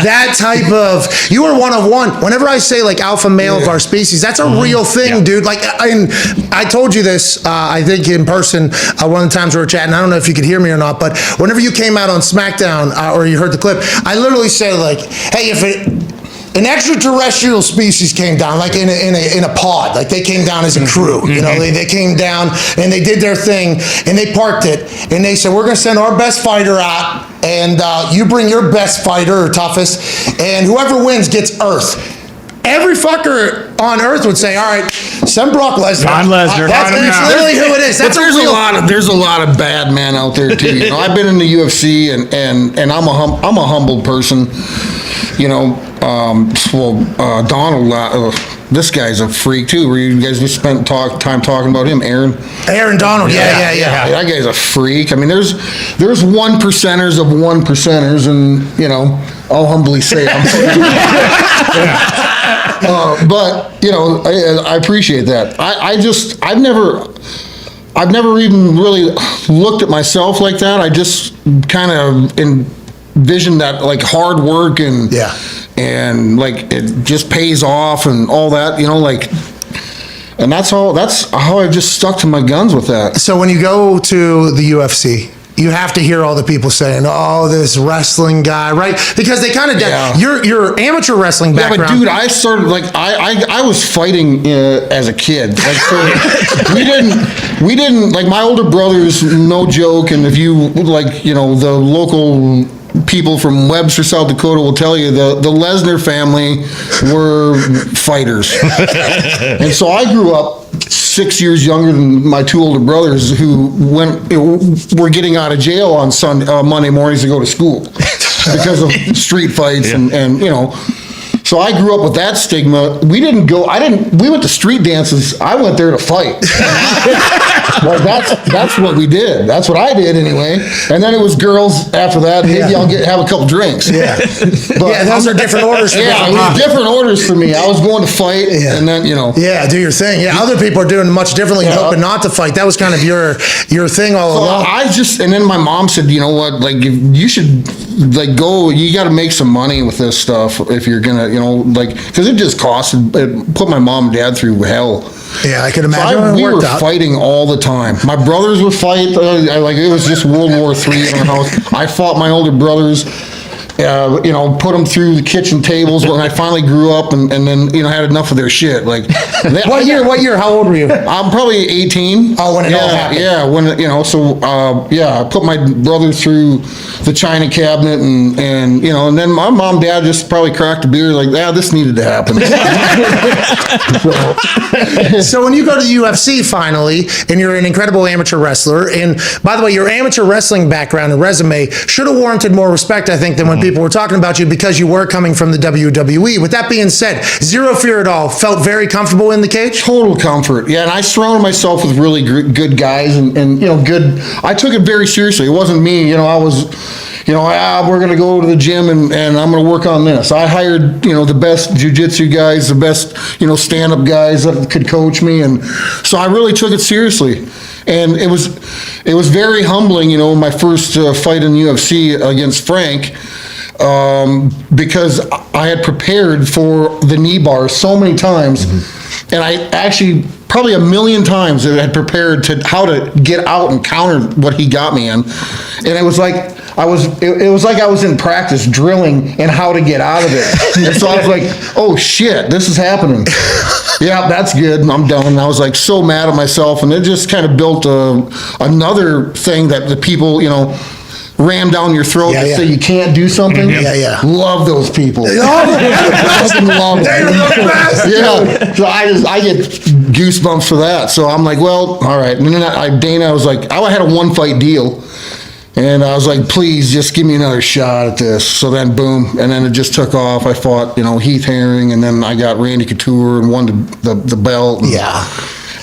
that type of, you are one of one. Whenever I say like alpha male of our species, that's a real thing, dude. Like, I told you this, I think in person, one of the times we were chatting, I don't know if you could hear me or not, but whenever you came out on SmackDown, or you heard the clip, I literally said like, hey, an extraterrestrial species came down, like in a pod, like they came down as a crew. You know, they came down and they did their thing and they parked it and they said, we're going to send our best fighter out and you bring your best fighter or toughest, and whoever wins gets Earth. Every fucker on Earth would say, all right, send Brock Lesnar. That's literally who it is. There's a lot of bad men out there too. You know, I've been in the UFC and I'm a humble person. You know, Donald, this guy's a freak too. Where you guys just spent time talking about him, Aaron Donald. Yeah. That guy's a freak. I mean, there's 1%ers of 1%ers, and you know, I'll humbly say I'm. But you know, I appreciate that. I've never even really looked at myself like that. I just kind of envisioned that like hard work and like it just pays off and all that, you know, like, and that's how I just stuck to my guns with that. So when you go to the UFC, you have to hear all the people saying, "Oh, this wrestling guy," right? Because they kind of your amateur wrestling background. Yeah, but dude, I started like I was fighting as a kid. Like, so we didn't like my older brothers. No joke, and if you like, you know, the local people from Webster, South Dakota will tell you the Lesnar family were fighters, and so I grew up 6 years younger than my two older brothers who were getting out of jail on Monday mornings to go to school because of street fights and you know. So I grew up with that stigma. We went to street dances. I went there to fight. Well, that's what we did. That's what I did anyway. And then it was girls after that. Maybe I'll have a couple drinks. Yeah. But those are different orders for me. Yeah, it was different orders for me. I was going to fight and then, you know. Yeah, do your thing. Yeah, other people are doing much differently, hoping not to fight. That was kind of your thing all along. And then my mom said, you know what, like you should like go, you got to make some money with this stuff if you're going to, you know, like, because it just it put my mom and dad through hell. Yeah, I can imagine. So we were fighting all the time. My brothers would fight. Like it was just World War III in our house. I fought my older brothers. You know, put them through the kitchen tables when I finally grew up and then, you know, had enough of their shit. Like, What year? How old were you? I'm probably 18. Oh, when it all happened. Yeah, when, you know, so, I put my brother through the china cabinet and, you know, and then my mom and dad just probably cracked a beer like, this needed to happen. So when you go to the UFC finally, and you're an incredible amateur wrestler, and by the way, your amateur wrestling background and resume should have warranted more respect, I think, than when people were talking about you because you were coming from the WWE. With that being said, zero fear at all. Felt very comfortable in the cage? Total comfort. Yeah, and I surrounded myself with really good guys and you know, good. I took it very seriously. It wasn't me. You know, I was, you know, we're going to go to the gym and I'm going to work on this. I hired, you know, the best jiu-jitsu guys, the best, you know, stand-up guys that could coach me. And so I really took it seriously. And it was very humbling, you know, my first fight in UFC against Frank. Because I had prepared for the knee bar so many times, and I actually probably a million times had prepared to how to get out and counter what he got me in, and it was like I was in practice drilling and how to get out of it, and so I was like, oh shit, this is happening. Yeah, that's good. And I'm done. And I was like so mad at myself, and it just kind of built another thing that the people, you know, ram down your throat to say you can't do something. Love those people. Love them. Yeah. So I get goosebumps for that. So I'm like, well, all right. And then Dana was like, I had a 1-fight deal. And I was like, please just give me another shot at this. So then boom. And then it just took off. I fought, you know, Heath Herring, and then I got Randy Couture and won the belt.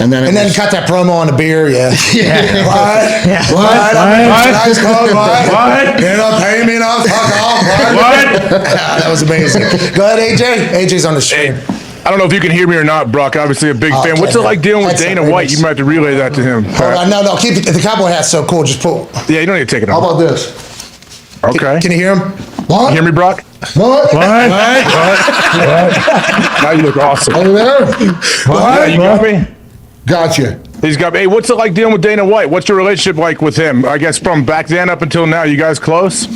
And then cut that promo on the beer, What? What? You're not paying me enough? Fuck off. What? That was amazing. Go ahead, AJ. AJ's on the stream. I don't know if you can hear me or not, Brock. Obviously a big fan. What's it like dealing with Dana White? You might have to relay that to him. No, keep the cowboy hat's so cool. Just pull. Yeah, you don't need to take it off. How about this? Okay. Can you hear him? What? You hear me, Brock? What? Now you look awesome. Are you there? What? You got me? Gotcha. He's got me. Hey, what's it like dealing with Dana White? What's your relationship like with him? I guess from back then up until now, you guys close?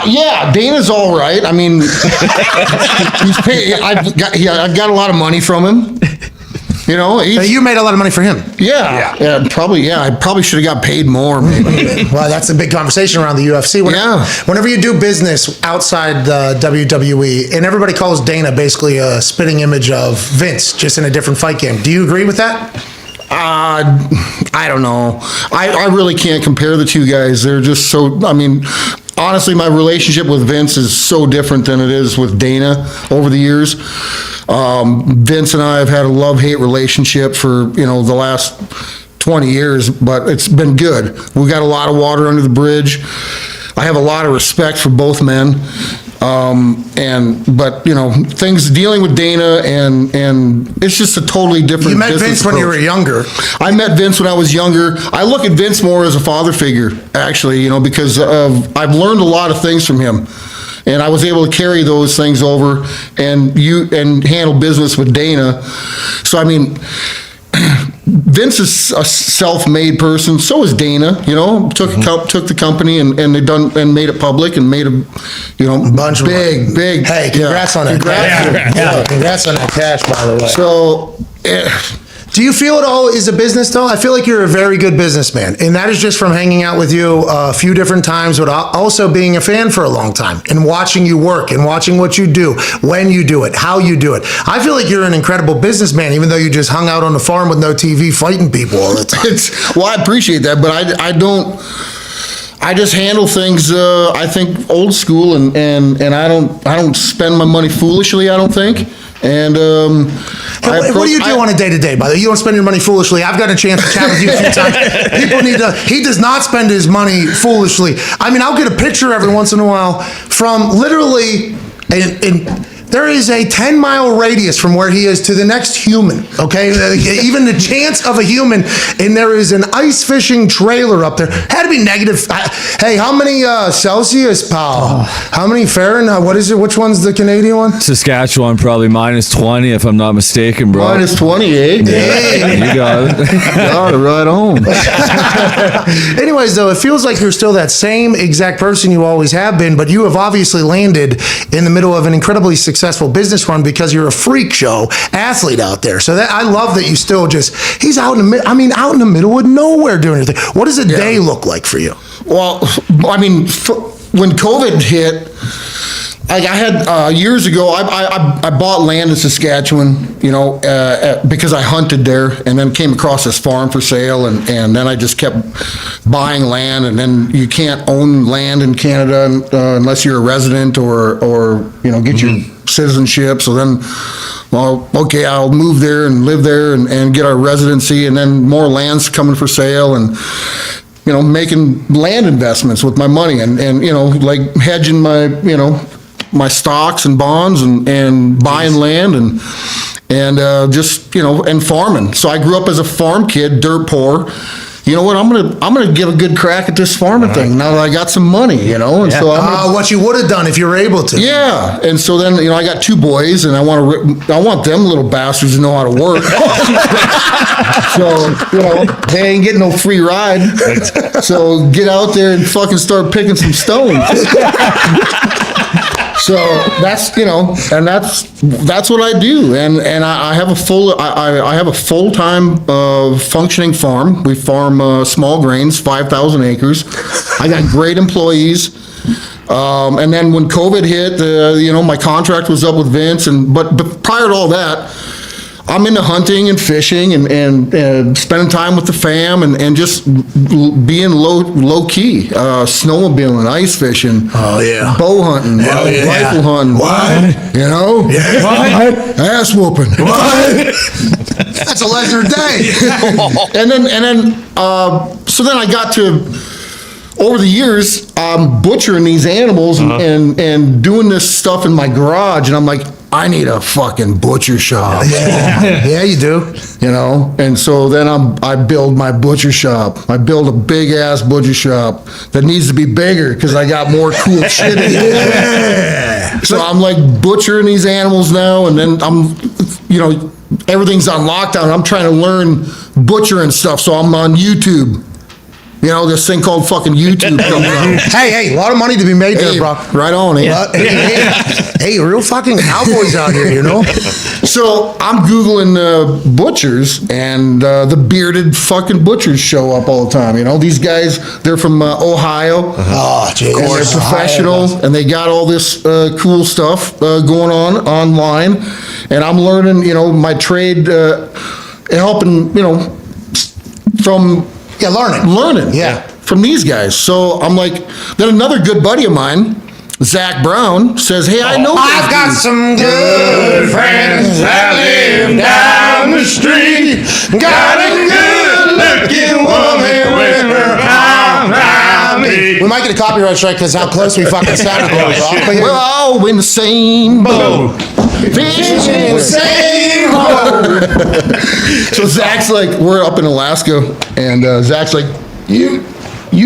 Yeah, Dana's all right. I mean, he's paid. I've got a lot of money from him. You know, you made a lot of money for him. Yeah, probably. Yeah, I probably should have got paid more. Maybe. Well, that's a big conversation around the UFC. Whenever you do business outside the WWE, and everybody calls Dana basically a spitting image of Vince, just in a different fight game. Do you agree with that? I don't know. I really can't compare the two guys. They're just so. I mean, honestly, my relationship with Vince is so different than it is with Dana over the years. Vince and I have had a love-hate relationship for, the last 20 years, but it's been good. We got a lot of water under the bridge. I have a lot of respect for both men. But things dealing with Dana and it's just a totally different. You met Vince when you were younger. I met Vince when I was younger. I look at Vince more as a father figure, actually, because I've learned a lot of things from him. And I was able to carry those things over and handle business with Dana. So, I mean, Vince is a self-made person. So is Dana. Took the company and they made it public and made a bunch big. Hey, congrats on that. Congrats on that cash, by the way. So. Do you feel it all is a business, though? I feel like you're a very good businessman, and that is just from hanging out with you a few different times, but also being a fan for a long time and watching you work and watching what you do, when you do it, how you do it. I feel like you're an incredible businessman, even though you just hung out on the farm with no TV fighting people all the time. Well, I appreciate that, but I don't. I just handle things, I think, old school, and I don't spend my money foolishly, I don't think. And what do you do on a day-to-day, by the way? You don't spend your money foolishly. I've gotten a chance to chat with you a few times. He does not spend his money foolishly. I mean, I'll get a picture every once in a while from literally, there is a 10-mile radius from where he is to the next human, okay? Even the chance of a human, and there is an ice fishing trailer up there. Had to be negative. Hey, how many Celsius, pal? How many Fahrenheit? What is it? Which one's the Canadian one? Saskatchewan, probably -20, if I'm not mistaken, bro. -20, eh? Yeah, you got it. Got it right on. Anyways, though, it feels like you're still that same exact person you always have been, but you have obviously landed in the middle of an incredibly successful business run because you're a freak show athlete out there. So I love that you still he's out in the middle of nowhere doing anything. What does a day look like for you? Well, I mean, when COVID hit, I had years ago. I bought land in Saskatchewan, because I hunted there, and then came across this farm for sale, and then I just kept buying land, and then you can't own land in Canada unless you're a resident or get your citizenship. So then, well, okay, I'll move there and live there and get our residency, and then more land's coming for sale, and making land investments with my money, and like hedging my stocks and bonds and buying land and just and farming. So I grew up as a farm kid, dirt poor. You know what? I'm gonna give a good crack at this farming thing now that I got some money. And so what you would have done if you were able to. Yeah, and so then I got 2 boys, and I want them little bastards to know how to work. So they ain't getting no free ride. So get out there and fucking start picking some stones. So that's and that's what I do, and I have a full-time functioning farm. We farm small grains, 5,000 acres. I got great employees, and then when COVID hit, my contract was up with Vince, but prior to all that, I'm into hunting and fishing and spending time with the fam and just being low key, snowmobiling, ice fishing, bow hunting, rifle hunting, ass whooping. That's a Lesnar day. and then so then I got to, over the years, I'm butchering these animals and doing this stuff in my garage, and I'm like, I need a fucking butcher shop. Yeah, you do. And so then I build my butcher shop. I build a big ass butcher shop that needs to be bigger because I got more cool shit in it. So I'm like butchering these animals now, and then I'm, everything's on lockdown. I'm trying to learn butchering stuff, so I'm on YouTube. You know, this thing called fucking YouTube comes out. Hey, a lot of money to be made there, bro. Right on, Hey, real fucking cowboys out here, you know? So I'm Googling butchers, and the bearded fucking butchers show up all the time. You know, these guys, they're from Ohio. Oh, geez. And they're professional, and they got all this cool stuff going on online. And I'm learning, you know, my trade, helping, you know, from... Yeah, learning. Yeah. From these guys. So I'm like, then another good buddy of mine, Zach Brown, says, hey, I know I've got some good friends that live down the street. Got a good-looking woman with her arm around me. We might get a copyright strike because how close we fucking sounded there. We're all in the same boat. Fishing in the same hole. So Zach's like, we're up in Alaska, and Zach's like, I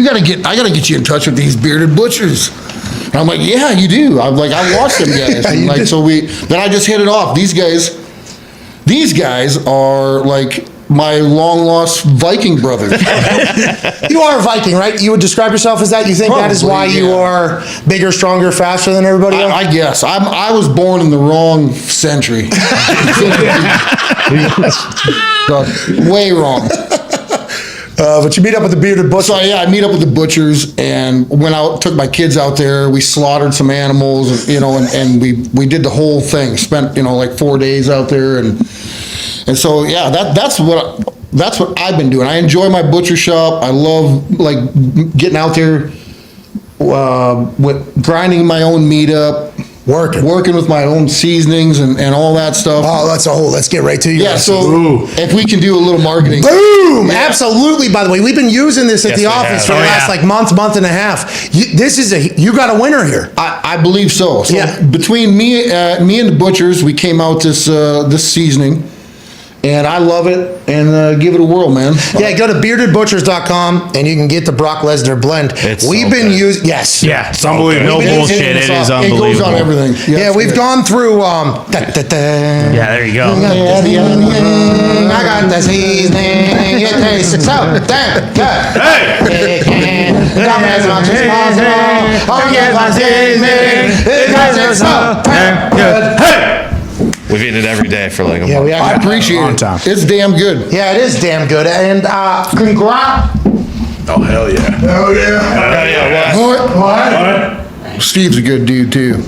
gotta get you in touch with these bearded butchers. And I'm like, yeah, you do. I'm like, I watched them guys. And like, so then I just hit it off. These guys are like my long lost Viking brothers. You are a Viking, right? You would describe yourself as that? You think that is why you are bigger, stronger, faster than everybody else? I guess. I was born in the wrong century. Way wrong. But you meet up with the bearded butchers. So yeah, I meet up with the butchers and went out, took my kids out there. We slaughtered some animals, you know, and we did the whole thing. Spent, you know, like 4 days out there, and so yeah, that's what I've been doing. I enjoy my butcher shop. I love like getting out there, with grinding my own meat up. Working with my own seasonings and all that stuff. Oh, let's get right to you. Yeah, so if we can do a little marketing. Boom! Yeah. Absolutely, by the way. We've been using this at the office for the last like month and a half. You got a winner here. I believe so. So yeah. Between me and the butchers, we came out this seasoning. And I love it, and give it a whirl, man. Yeah, go to beardedbutchers.com, and you can get the Brock Lesnar blend. We've been using, yes. Yeah, it's unbelievable. No bullshit, it is unbelievable. It goes on everything. Yeah, we've gone through, yeah, there you go. I got the seasoning, it tastes so damn good. Hey! Come as much as possible, I'll get my seasoning, it tastes so damn good. Hey! We've eaten it every day for like a month. I appreciate it. It's damn good. Yeah, it is damn good. And congrats. Oh, hell yeah. Hell yeah. What? Steve's a good dude, too.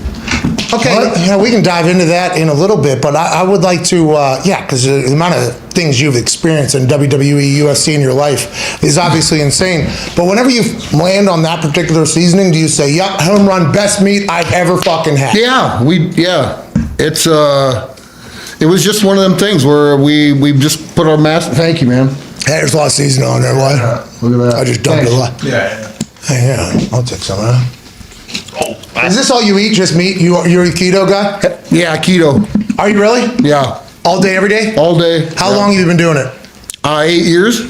Okay, we can dive into that in a little bit, but I would like to, because the amount of things you've experienced in WWE, UFC in your life is obviously insane. But whenever you land on that particular seasoning, do you say, yep, home run, best meat I've ever fucking had? Yeah, it's it was just one of them things where we just put our mask. Thank you, man. Hey, there's a lot of seasoning on there, boy. Look at that. I just dumped a lot. Yeah. Hey, yeah, I'll take some of that. Is this all you eat? Just meat? You're a keto guy? Yeah, keto. Are you really? Yeah. All day, every day? All day. How long have you been doing it? 8 years.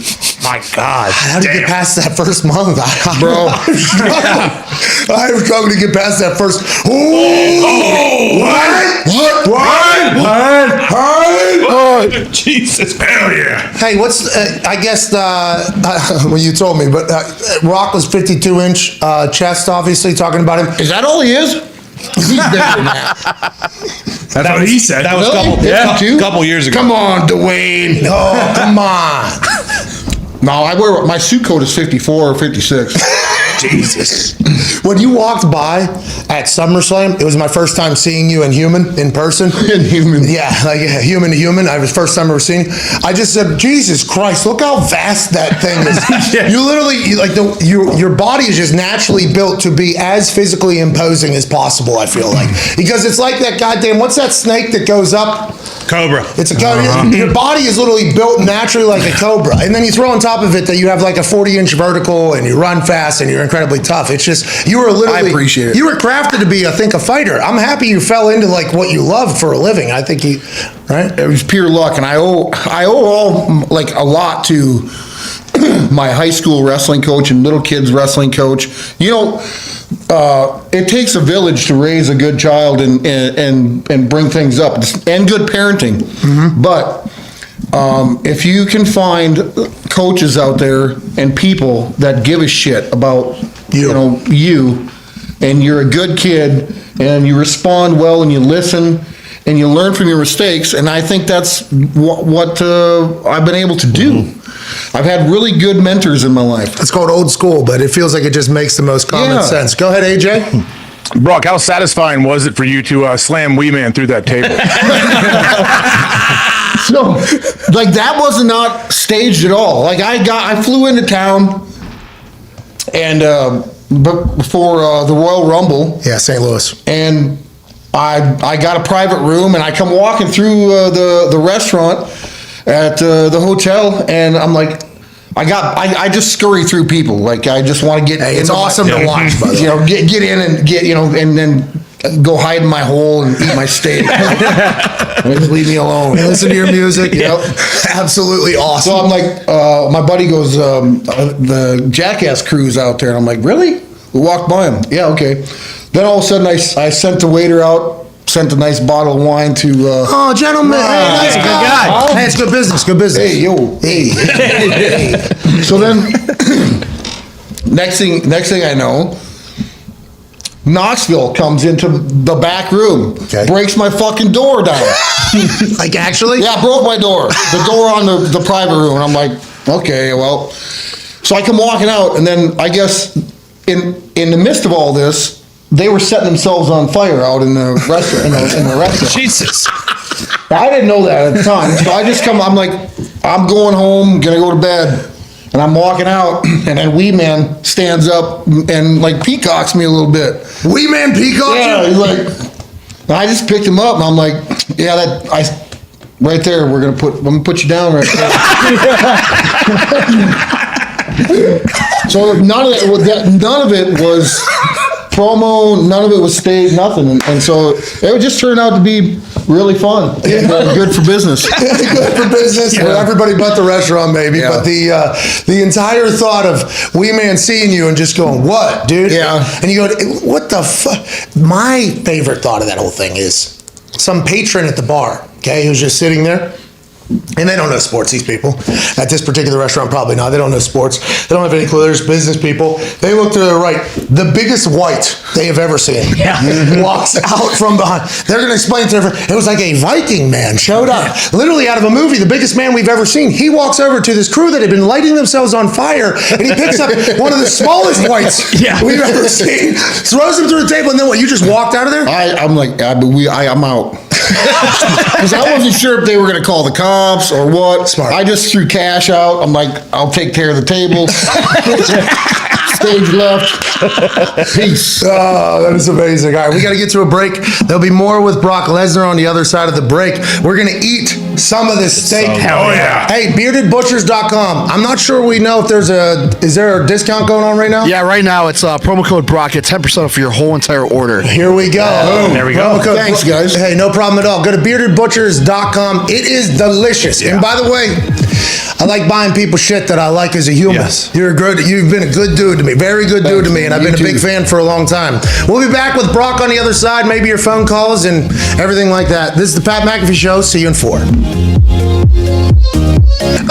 My God. How did you get past that first month? Bro. I was struggling to get past that first. What? Jesus. Hell yeah. Hey, what's, I guess, well, you told me, but Rock was 52-inch chest, obviously, talking about him. Is that all he is? He's better than that. That's what he said. That was Really? couple years ago. Come on, Dwayne. Oh, come on. No, my suit coat is 54 or 56. Jesus. When you walked by at SummerSlam, it was my first time seeing you in person. In human. Yeah, like human to human. I was first time ever seeing you. I just said, Jesus Christ, look how vast that thing is. Yeah. You literally, like, your body is just naturally built to be as physically imposing as possible, I feel like. Because it's like that goddamn, what's that snake that goes up? Cobra. It's a cobra. Your body is literally built naturally like a cobra. And then you throw on top of it that you have like a 40-inch vertical and you run fast and you're incredibly tough. It's just, you were literally, I appreciate it. You were crafted to be, I think, a fighter. I'm happy you fell into like what you love for a living. I think you, right? It was pure luck. And I owe all, like, a lot to my high school wrestling coach and little kids wrestling coach. You know, it takes a village to raise a good child and bring things up, and good parenting. Mm-hmm. But if you can find coaches out there and people that give a shit about you, and you're a good kid, and you respond well, and you listen, and you learn from your mistakes, and I think that's what I've been able to do. I've had really good mentors in my life. It's called old school, but it feels like it just makes the most common sense. Go ahead, AJ. Brock, how satisfying was it for you to slam Wee Man through that table? So, like, that was not staged at all. Like, I flew into town, and before the Royal Rumble. Yeah, St. Louis. And I got a private room, and I come walking through the restaurant at the hotel, and I'm like, I just scurry through people. Like, I just want to get. Hey, it's awesome to watch, by the way. You know, get in and get, and then go hide in my hole and eat my steak. Just leave me alone. Listen to your music. Yep. Absolutely awesome. So I'm like, my buddy goes, the Jackass crew's out there. And I'm like, really? We walked by him. Yeah, okay. Then all of a sudden, I sent the waiter out, sent a nice bottle of wine to. Oh, gentlemen, hey, nice guy. Hey, it's good business. Good business. Hey, yo, hey. So then, next thing I know, Knoxville comes into the back room, breaks my fucking door down. Like, actually? Yeah, broke my door. The door on the private room. And I'm like, okay, well. So I come walking out, and then I guess in the midst of all this, they were setting themselves on fire out in the restaurant. In the restaurant. Jesus. I didn't know that at the time. So I just I'm like, I'm going home, gonna go to bed. And I'm walking out, and then Wee Man stands up and like peacocks me a little bit. Wee Man peacocks you? Yeah, he's like, and I just picked him up, and I'm like, yeah, right there, I'm gonna put you down right there. So none of it was promo, none of it was staged, nothing, and so it just turned out to be really fun. Good for business. Good for business for everybody but the restaurant, maybe. Yeah. But the entire thought of Wee Man seeing you and just going, "What, dude?" Yeah. And you go, "What the fuck?" My favorite thought of that whole thing is some patron at the bar, who's just sitting there. And they don't know sports, these people. At this particular restaurant, probably not. They don't know sports. They don't have any clue. There's business people. They look to their right. The biggest white they have ever seen walks out from behind. They're going to explain to everyone. It was like a Viking man showed up. Literally out of a movie, the biggest man we've ever seen. He walks over to this crew that had been lighting themselves on fire, and he picks up one of the smallest whites we've ever seen, throws him through the table, and then what, you just walked out of there? I'm like, I'm out. Because I wasn't sure if they were going to call the cops or what. Smart. I just threw cash out. I'm like, I'll take care of the table. Stage left. Peace. Oh, that is amazing. All right, we got to get to a break. There'll be more with Brock Lesnar on the other side of the break. We're going to eat some of this steak. Hell yeah. Hey, beardedbutchers.com. I'm not sure we know if is there a discount going on right now? Yeah, right now it's promo code Brock at 10% off your whole entire order. Here we go. There we go. Thanks, guys. Hey, no problem at all. Go to beardedbutchers.com. It is delicious. Yeah. And by the way, I like buying people shit that I like as a human. Yes. You've been a good dude to me. Very good dude to me. And I've been a big fan for a long time. We'll be back with Brock on the other side. Maybe your phone calls and everything like that. This is the Pat McAfee Show. See you in 4.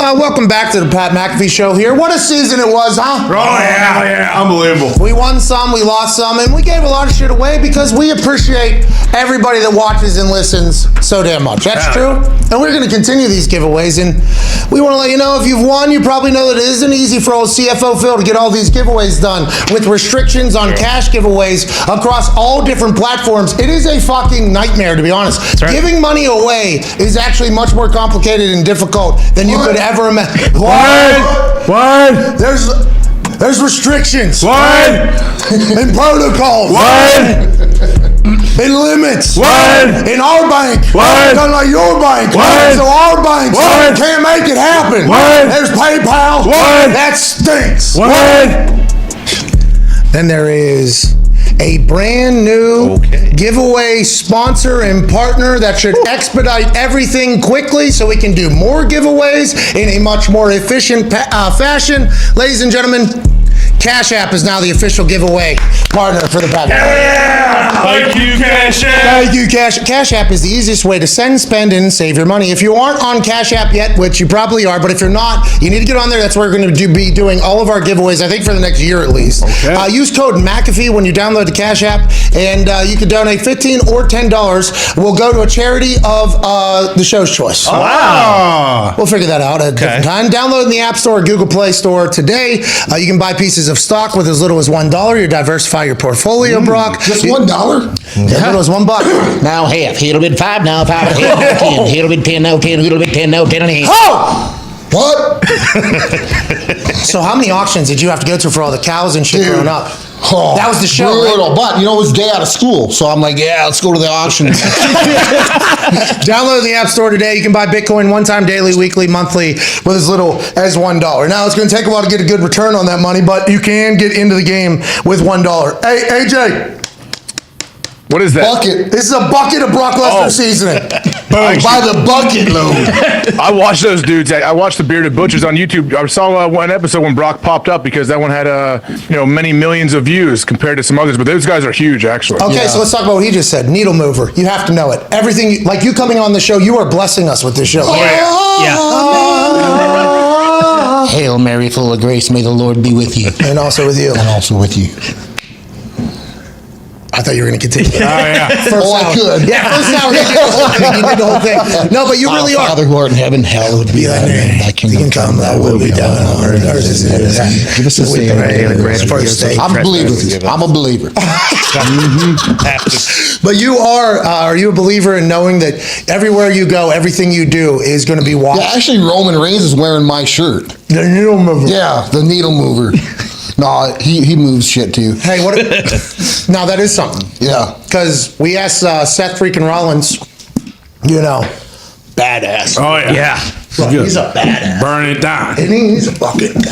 Welcome back to the Pat McAfee Show here. What a season it was, huh? Oh, yeah. Unbelievable. We won some, we lost some, and we gave a lot of shit away because we appreciate everybody that watches and listens so damn much. That's true. And we're going to continue these giveaways, and we want to let you know if you've won, you probably know that it isn't easy for old CFO Phil to get all these giveaways done with restrictions on cash giveaways across all different platforms. It is a fucking nightmare, to be honest. Right. Giving money away is actually much more complicated and difficult than you could ever imagine. What? There's restrictions. What? And protocols. What? And limits. What? In our bank. What? Not like your bank. What? So our bank What? can't make it happen. What? There's PayPal. What? That stinks. What? Then there is a brand new giveaway sponsor and partner that should expedite everything quickly so we can do more giveaways in a much more efficient fashion. Ladies and gentlemen, Cash App is now the official giveaway partner for the Pat. Thank you, Cash App. Thank you, Cash App is the easiest way to send, spend, and save your money. If you aren't on Cash App yet, which you probably are, but if you're not, you need to get on there. That's where we're going to be doing all of our giveaways, I think for the next year at least. Okay. Use code McAfee when you download the Cash App, and you can donate $15 or $10. We'll go to a charity of the show's choice. Oh, wow. We'll figure that out at a different time. Download in the App Store or Google Play Store today. You can buy pieces of stock with as little as $1. You diversify your portfolio, Brock. Just $1? As little as $1. Now half. Here a bit 5 now, 5 and a half. 10. Here a bit 10 now, 10. Here a bit 10 now, 10 and a half. Oh! What? So how many auctions did you have to go to for all the cows and shit growing up? Oh, that was the show, brutal. right? But, it was day out of school. So I'm like, yeah, let's go to the auction. Download the App Store today. You can buy Bitcoin one time, daily, weekly, monthly, with as little as $1. Now, it's going to take a while to get a good return on that money, but you can get into the game with $1. Hey, AJ. What is that? Bucket. This is a bucket of Brock Lesnar seasoning. Boom. By the bucket load. I watched those dudes. I watched the Bearded Butchers on YouTube. I saw one episode when Brock popped up because that one had many millions of views compared to some others. But those guys are huge, actually. Okay, so let's talk about what he just said. Needle mover. You have to know it. Everything, like you coming on the show, you are blessing us with this show. Hail Mary, full of grace, may the Lord be with you. And also with you. And also with you. I thought you were going to continue. Oh, yeah. First I could. Yeah, first hour, you did the whole thing. No, but you really are. Father who art in heaven, hallowed be thy name. Thy kingdom come, thy will be done on earth as it is in heaven. Give us this day our daily bread. I'm a believer. I'm a believer. But you are you a believer in knowing that everywhere you go, everything you do is going to be watched? Yeah, actually, Roman Reigns is wearing my shirt. The needle mover. Yeah, the needle mover. No, he moves shit too. Hey, what? Now that is something. Yeah. Because we asked Seth freaking Rollins, badass. Oh, yeah. Yeah. Look, he's a badass. Burn it down. And he's a fucking guy.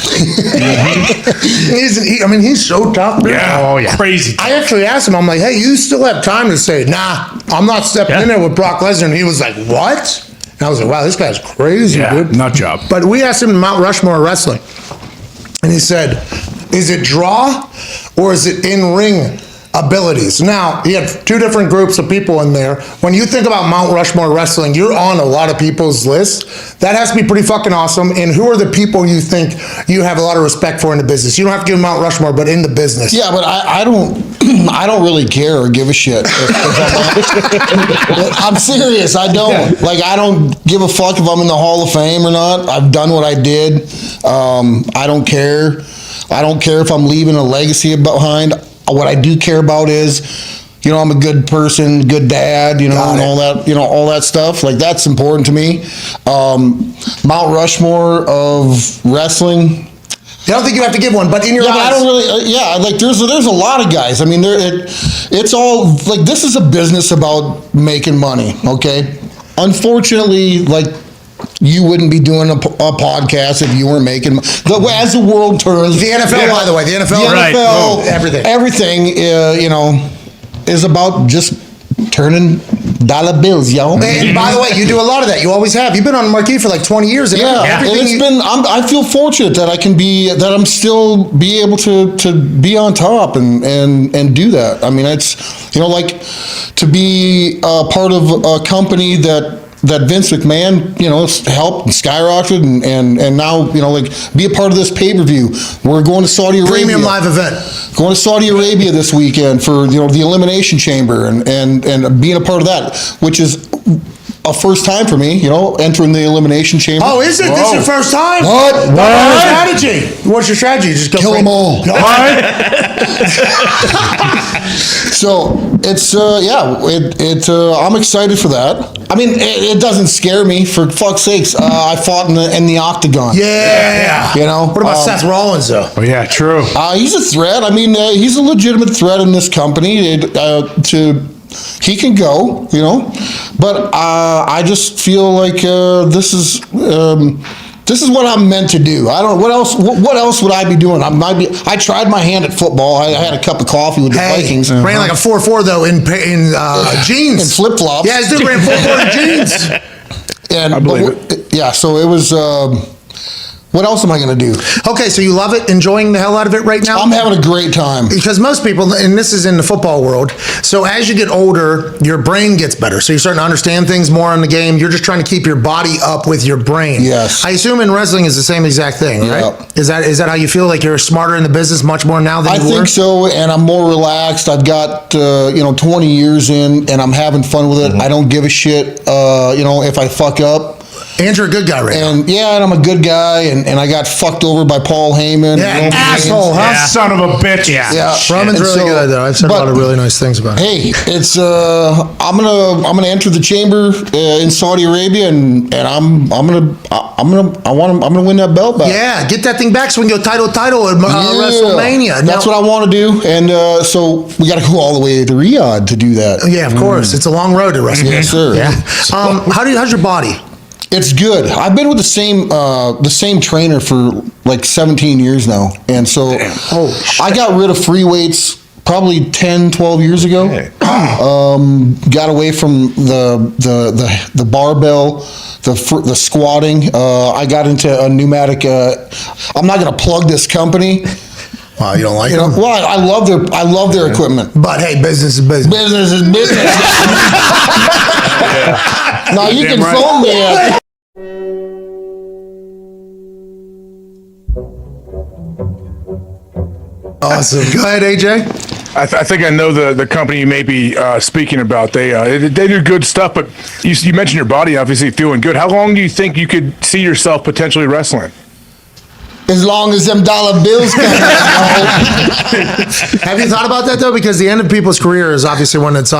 He's so tough. Man. Yeah. Oh, yeah. Crazy. I actually asked him, I'm like, hey, you still have time to say, nah, I'm not stepping in there with Brock Lesnar. And he was like, what? And I was like, wow, this guy's crazy, dude. Nut job. But we asked him Mount Rushmore wrestling. And he said, is it draw or is it in-ring abilities? Now, he had two different groups of people in there. When you think about Mount Rushmore wrestling, you're on a lot of people's list. That has to be pretty fucking awesome. And who are the people you think you have a lot of respect for in the business? You don't have to give them Mount Rushmore, but in the business. Yeah, but I don't really care or give a shit. I'm serious. I don't. Like, I don't give a fuck if I'm in the Hall of Fame or not. I've done what I did. I don't care. I don't care if I'm leaving a legacy behind. What I do care about is, I'm a good person, good dad, and all that, all that stuff. Like, that's important to me. Mount Rushmore of wrestling. I don't think you have to give one, but in your eyes. I don't really. Like there's a lot of guys. I mean, it's all like this is a business about making money. Okay, unfortunately, like. You wouldn't be doing a podcast if you weren't making as the world turns. The NFL, by the way, the NFL, everything, is about just turning dollar bills, yo. And by the way, you do a lot of that. You always have. You've been on the marquee for like 20 years. And I feel fortunate that I'm still be able to be on top and do that. I mean, it's like to be a part of a company that Vince McMahon, helped and skyrocketed and now, be a part of this pay-per-view. We're going to Saudi Arabia. Premium live event. Going to Saudi Arabia this weekend for, the Elimination Chamber and being a part of that, which is a first time for me, entering the Elimination Chamber. Oh, is it? Whoa. This is your first time? What? What's your strategy? What's your strategy? Just go kill them all. No. So it's I'm excited for that. I mean, it doesn't scare me. For fuck's sakes, I fought in the octagon. Yeah. What about Seth Rollins though? Oh yeah, true. He's a threat. I mean, he's a legitimate threat in this company. He can go, but I just feel like this is what I'm meant to do. I don't. What else would I be doing? I tried my hand at football. I had a cup of coffee with the Vikings. Ran like a 4.4 though in jeans and flip flops. Yeah, this dude ran 4.4 in jeans. And I believe it. Yeah, so it was. What else am I going to do? Okay, so you love it, enjoying the hell out of it right now? I'm having a great time. Because most people, and this is in the football world, so as you get older, your brain gets better. So you're starting to understand things more in the game. You're just trying to keep your body up with your brain. Yes. I assume in wrestling is the same exact thing, right? Yeah. Is that how you feel? Like you're smarter in the business much more now than you were? I think so, and I'm more relaxed. I've got 20 years in, and I'm having fun with it. I don't give a shit, if I fuck up. And you're a good guy right now. And I'm a good guy, and I got fucked over by Paul Heyman. Yeah, asshole, huh? Yeah. Son of a bitch. Yeah. Roman's really good, though. I've said a lot of really nice things about him. Hey, it's I'm gonna enter the chamber in Saudi Arabia, and I'm gonna win that belt back. Yeah, get that thing back so we can go title at WrestleMania. That's what I want to do, and so we got to go all the way to Riyadh to do that. Yeah, of course. It's a long road to WrestleMania. Yes, sir. Yeah. How's your body? It's good. I've been with the same trainer for like 17 years now. And so I got rid of free weights probably 10, 12 years ago. Got away from the barbell, the squatting. I got into a pneumatic. I'm not going to plug this company. Wow, you don't like them? Well, I love their equipment. But hey, business is business. Business is business. Now you can phone me. Awesome. Go ahead, AJ. I think I know the company you may be speaking about. They do good stuff, but you mentioned your body obviously feeling good. How long do you think you could see yourself potentially wrestling? As long as them dollar bills come Have you thought about that, though? Because the end of people's career is obviously one that's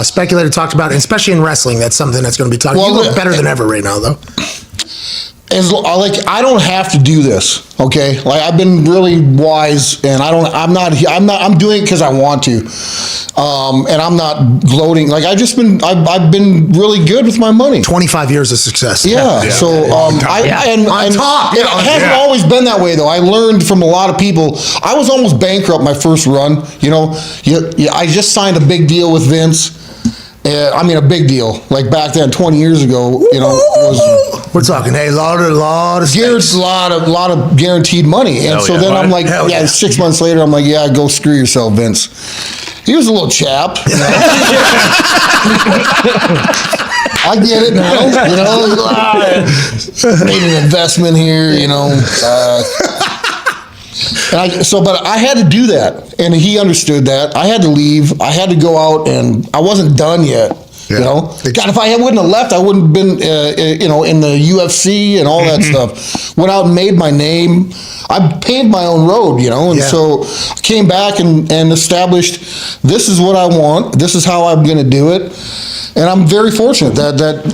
speculated, talked about, and especially in wrestling, that's something that's going to be talked about. You look better than ever right now, though. I don't have to do this, okay? Like I've been really wise, and I'm doing it because I want to, and I'm not gloating. Like I've been really good with my money. 25 years of success. Yeah. So it hasn't always been that way though. I learned from a lot of people. I was almost bankrupt my first run. I just signed a big deal with Vince. A big deal. Like back then, 20 years ago, we're talking, hey, a lot of guaranteed money. And then I'm like, 6 months later, I'm like, yeah, go screw yourself, Vince. He was a little chap. I get it now. Made an investment here. But I had to do that, and he understood that. I had to leave. I had to go out, and I wasn't done yet. God, if I wouldn't have left, I wouldn't have been, in the UFC and all that stuff. Went out and made my name. I paved my own road, so I came back and established this is what I want. This is how I'm going to do it, and I'm very fortunate that.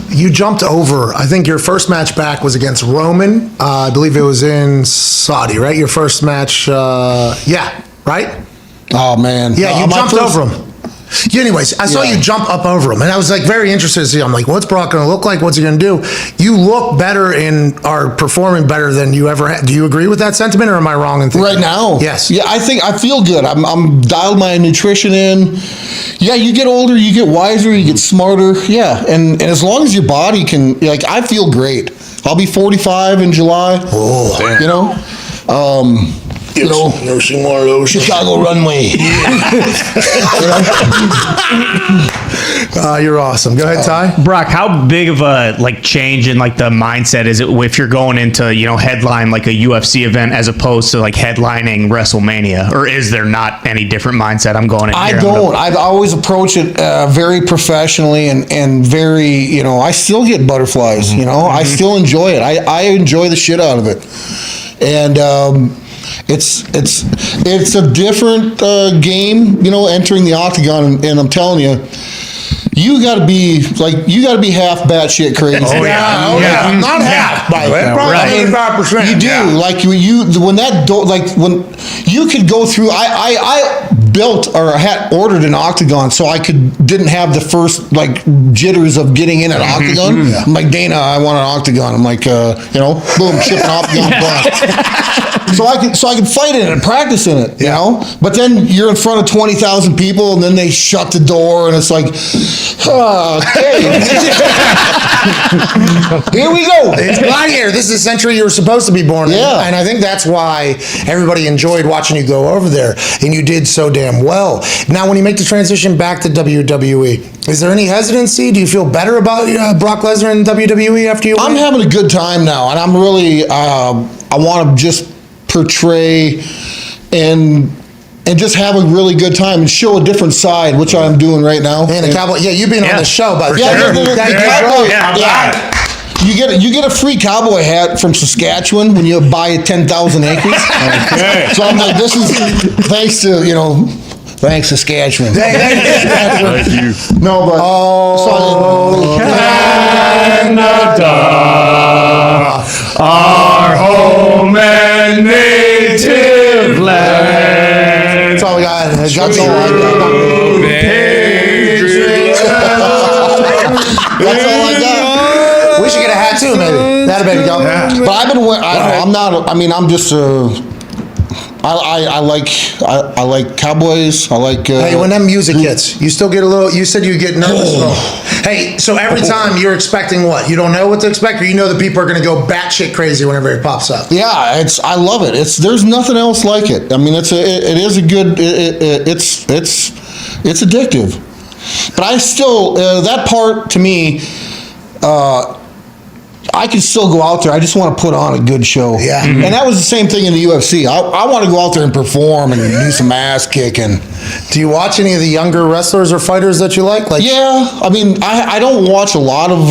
You jumped over. I think your first match back was against Roman. I believe it was in Saudi, right? Your first match, right? Oh, man. Yeah, you jumped over him. Anyways, I saw you jump up over him, and I was like very interested to see. I'm like, what's Brock going to look like? What's he going to do? You look better and are performing better than you ever had. Do you agree with that sentiment, or am I wrong in thinking right now? Yes. Yeah, I feel good. I'm dialed my nutrition in. Yeah, you get older, you get wiser, you get smarter. Yeah, and as long as your body can, I feel great. I'll be 45 in July. Oh, damn. Nursing more of those. Chicago runway. You're awesome. Go ahead, Ty. Brock, how big of a change in the mindset is it if you're going into headline like a UFC event as opposed to headlining WrestleMania, or is there not any different mindset? I'm going in. I don't. I've always approached it very professionally and very. I still get butterflies. I still enjoy it. I enjoy the shit out of it, and. It's a different game, entering the octagon, and I'm telling you, you got to be half batshit crazy. Not half, by the way. Probably 75%. You do when that when you could go through. I built or had ordered an octagon so I didn't have the first jitters of getting in an octagon. I'm like, Dana, I want an octagon. I'm like, boom, ship an octagon. So I can fight in it and practice in it, But then you're in front of 20,000 people, and then they shut the door, and it's like, okay, here we go. It's gladiator. This is the century you were supposed to be born in. Yeah. And I think that's why everybody enjoyed watching you go over there, and you did so damn well. Now, when you make the transition back to WWE, is there any hesitancy? Do you feel better about Brock Lesnar in WWE after you win? I'm having a good time now, and I'm really, I want to just portray and just have a really good time and show a different side, which I'm doing right now. And the Cowboy, you've been on the show, but you get a free cowboy hat from Saskatchewan when you buy 10,000 acres. Okay. So I'm like, this is thanks to thanks Saskatchewan. Thank you. No, but Canada, our home and native land. That's all we got. That's all I got. That's all I got. We should get a hat too, maybe. That'll baby go. Yeah. But I've been. I'm not. I mean, I'm just. I like Cowboys. I like. Hey, when that music hits, you still get a little. You said you get nervous. Hey, so every time you're expecting what? You don't know what to expect, or you know that people are going to go batshit crazy whenever it pops up. Yeah, I love it. There's nothing else like it. I mean, it is a good. It's addictive. But I still that part to me. I can still go out there. I just want to put on a good show. Yeah. Mm-hmm. And that was the same thing in the UFC. I want to go out there and perform and do some ass kicking. Do you watch any of the younger wrestlers or fighters that you like? Yeah. I mean, I don't watch a lot of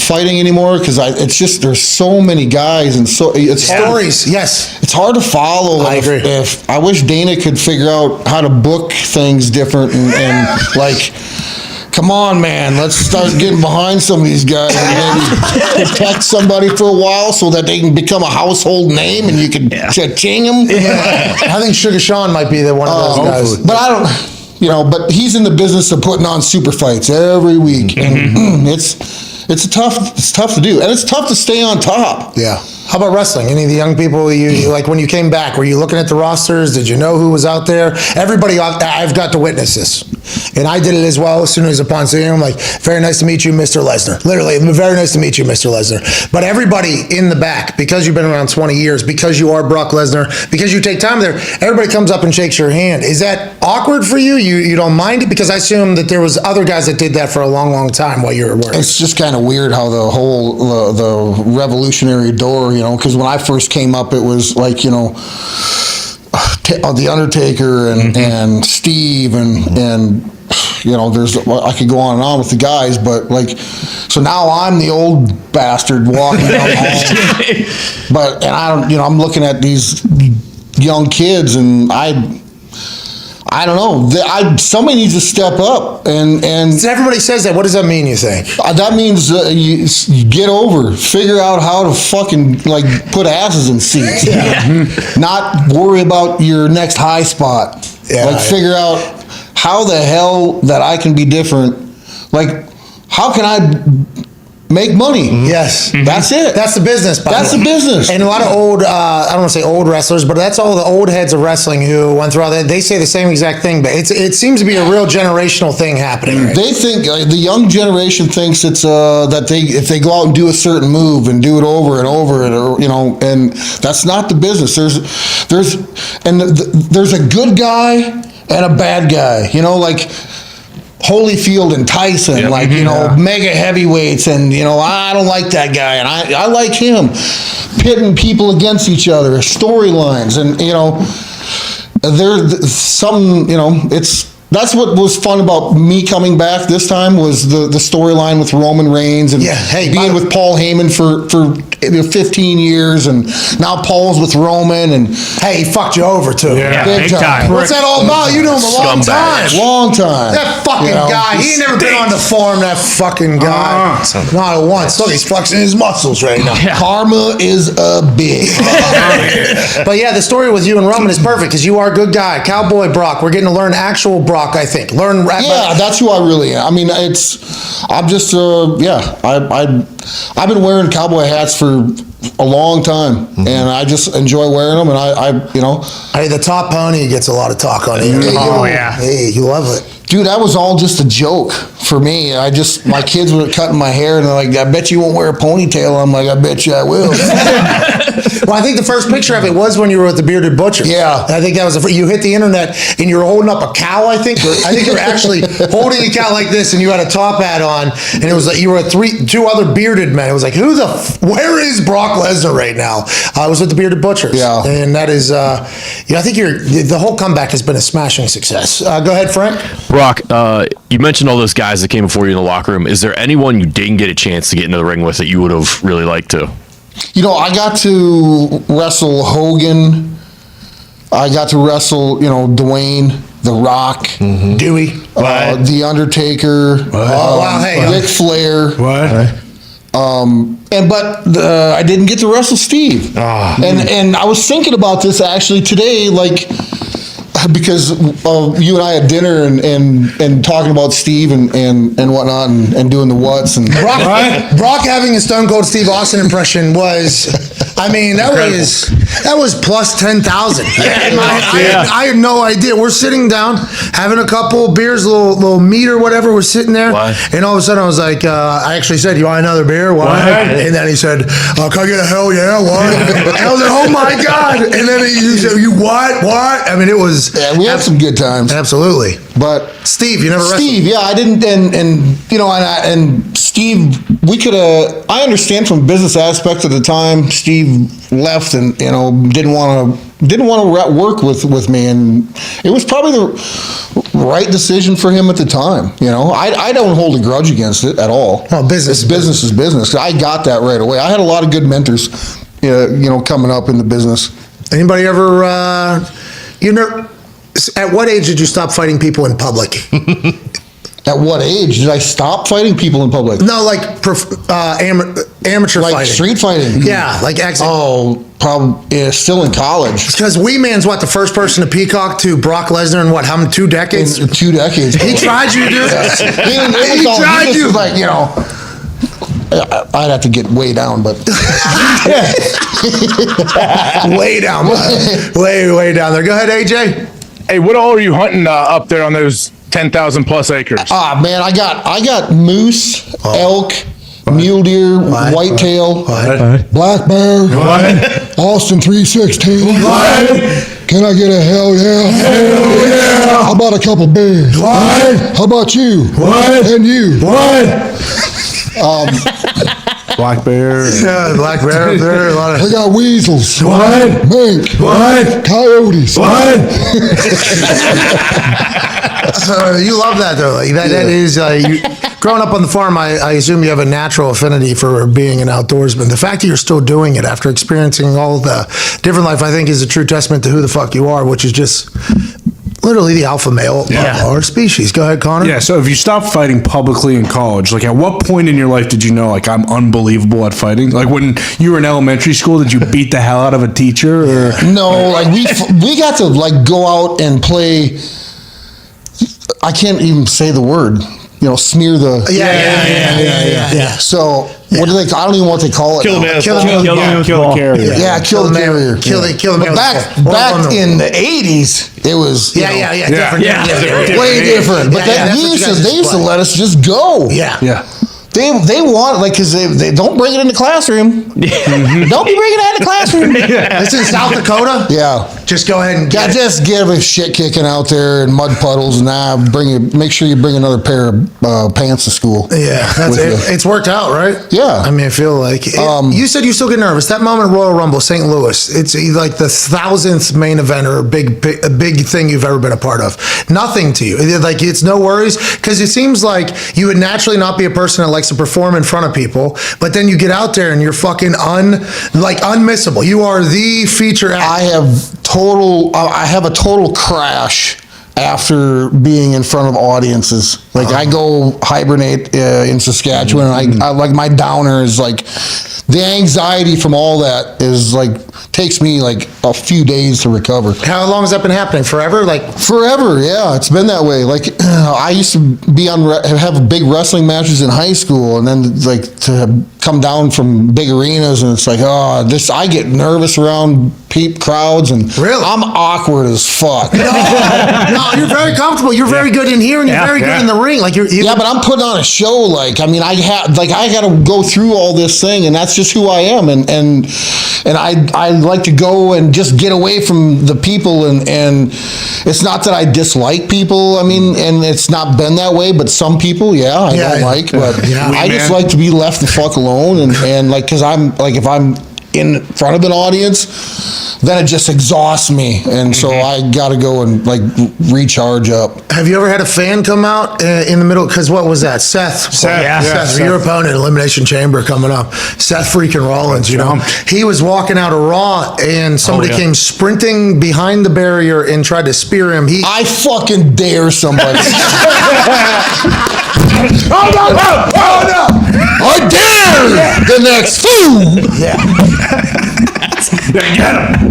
fighting anymore because it's just there's so many guys and so it's stories. Yes. It's hard to follow. I agree. If I wish Dana could figure out how to book things different and like. Come on, man. Let's start getting behind some of these guys and maybe protect somebody for a while so that they can become a household name and you can cha-ching them. Yeah. I think Sugar Sean might be one of those guys. But I don't, but he's in the business of putting on super fights every week. And it's tough to do. And it's tough to stay on top. Yeah. How about wrestling? Any of the young people you like when you came back? Were you looking at the rosters? Did you know who was out there? Everybody, I've got to witness this, and I did it as well. As soon as upon seeing him, like, very nice to meet you, Mr. Lesnar. Literally, very nice to meet you, Mr. Lesnar. But everybody in the back, because you've been around 20 years, because you are Brock Lesnar, because you take time there, everybody comes up and shakes your hand. Is that awkward for you? You don't mind it? Because I assume that there was other guys that did that for a long, long time while you were working. It's just kind of weird how the whole the revolutionary door. Because when I first came up, it was like, The Undertaker and Steve and I could go on and on with the guys, but so now I'm the old bastard walking down the hall. I'm looking at these young kids and I don't know. Somebody needs to step up, and everybody says that. What does that mean? You think that means you get over, figure out how to fucking put asses in seats, not worry about your next high spot. Figure out how the hell that I can be different. How can I make money? Yes. That's it. That's the business. That's the business. And a lot of old, I don't want to say old wrestlers, but that's all the old heads of wrestling who went through all that. They say the same exact thing, but it seems to be a real generational thing happening. Right? They think, the young generation thinks it's that if they go out and do a certain move and do it over and over, and that's not the business. There's a good guy and a bad guy, Holyfield and Tyson, mega heavyweights, and I don't like that guy, and I like him. Pitting people against each other, storylines, and there's some, that's what was fun about me coming back this time was the storyline with Roman Reigns and being with Paul Heyman for 15 years, and now Paul's with Roman, and he fucked you over too. Yeah, big time. What's that all about? You know him a long time. Long time. That fucking guy. He ain't never been on the farm. That fucking guy. Not once. Look, he's flexing his muscles right now. Karma is a bitch. But yeah, the story with you and Roman is perfect because you are a good guy. Cowboy Brock. We're getting to learn actual Brock. I think. That's who I really am. I mean, I'm just, I've been wearing cowboy hats for a long time, and I just enjoy wearing them. And Hey, the top pony gets a lot of talk on it. Hey, you love it. Dude, that was all just a joke for me. My kids were cutting my hair, and they're like, I bet you won't wear a ponytail. I'm like, I bet you I will. Well, I think the first picture of it was when you were at the Bearded Butcher. Yeah. I think that was, you hit the internet, and you were holding up a cow, I think. I think you were actually holding a cow like this, and you had a top hat on, and it was like, you were two other bearded men. It was like, where is Brock Lesnar right now? I was with the Bearded Butchers. Yeah. And that is, I think the whole comeback has been a smashing success. Go ahead, Frank. Brock, you mentioned all those guys that came before you in the locker room. Is there anyone you didn't get a chance to get into the ring with that you would have really liked to? I got to wrestle Hogan. I got to wrestle, Dwayne, The Rock, Dewey, The Undertaker, Ric Flair. But I didn't get to wrestle Steve. And I was thinking about this actually today, because you and I had dinner and talking about Steve and whatnot and doing the whats and Brock having a Stone Cold Steve Austin impression was, that was plus 10,000. I had no idea. We're sitting down having a couple beers, a little meat or whatever. We're sitting there, and all of a sudden I was like, I actually said, "You want another beer?" What? And then he said, "Can I get a hell yeah?" What? And I was like, "Oh my god!" And then he said, "You what? What?" I mean, it was. Yeah, we had some good times. Absolutely. But Steve, you never wrestled. Steve, yeah, I didn't, and Steve, I understand from business aspect at the time, Steve left and, didn't want to work with me, and it was probably the right decision for him at the time. I don't hold a grudge against it at all. Oh, business is business. I got that right away. I had a lot of good mentors, coming up in the business. Anybody ever, at what age did you stop fighting people in public? At what age did I stop fighting people in public? No, like amateur like fighting. Street fighting. Yeah, like probably still in college. Because Wee Man's the first person to peacock to Brock Lesnar in how many 2 decades? 2 decades. He tried you, dude. He tried you. I'd have to get way down, but way down, way down there. Go ahead, AJ. Hey, what all are you hunting up there on those 10,000 plus acres? Man, I got moose, elk, mule deer, whitetail, black bear, Austin 316. Can I get a hell yeah? Hell yeah! How about a couple beers? How about you? And you? Black bear. Yeah, black bear up there. A lot of. I got weasels. Mink. Coyotes. You love that though. That is growing up on the farm. I assume you have a natural affinity for being an outdoorsman. The fact that you're still doing it after experiencing all the different life, I think, is a true testament to who the fuck you are, which is just literally the alpha male of our species. Go ahead, Connor. Yeah, so if you stopped fighting publicly in college, at what point in your life did you know, I'm unbelievable at fighting? When you were in elementary school, did you beat the hell out of a teacher? Or? No, we got to go out and play. I can't even say the word. Smear the. Yeah. So what do they? I don't even know what they call it. Kill the carrier. Yeah, kill the carrier. Kill the man. Back in the 80s, it was different. Way different. But they used to let us just go. Yeah. They want because they don't bring it in the classroom. Don't be bringing it in the classroom. It's in South Dakota. Yeah, just go ahead and just give a shit kicking out there in mud puddles, and make sure you bring another pair of pants to school. Yeah, it's worked out, right? Yeah, I mean, I feel like you said you still get nervous. That moment, Royal Rumble, St. Louis. It's like the 1,000th main event or a big thing you've ever been a part of. Nothing to you. It's no worries because it seems like you would naturally not be a person that likes to perform in front of people, but then you get out there and you're fucking unmissable. You are the feature act. I have a total crash after being in front of audiences. I go hibernate in Saskatchewan, and I my downer is the anxiety from all that is takes me a few days to recover. How long has that been happening? Forever? Forever, yeah. It's been that way. I used to be have big wrestling matches in high school, and then to come down from big arenas, and it's like, I get nervous around crowds, and I'm awkward as fuck. No, you're very comfortable. You're very good in here, and you're very good in the ring. Like yeah, but I'm putting on a show. Like, I mean, I got to go through all this thing, and that's just who I am. And I like to go and just get away from the people. And it's not that I dislike people. I mean, and it's not been that way. But some people, I don't like. But I just like to be left the fuck alone. And like, because I'm like, if I'm in front of an audience, then it just exhausts me, and so I got to go and like recharge up. Have you ever had a fan come out in the middle? Because what was that, Seth? Seth, your opponent, Elimination Chamber coming up. Seth freaking Rollins, you know, he was walking out of Raw, and somebody came sprinting behind the barrier and tried to spear him. I fucking dare somebody. Oh no! I dare the next fool. Get him.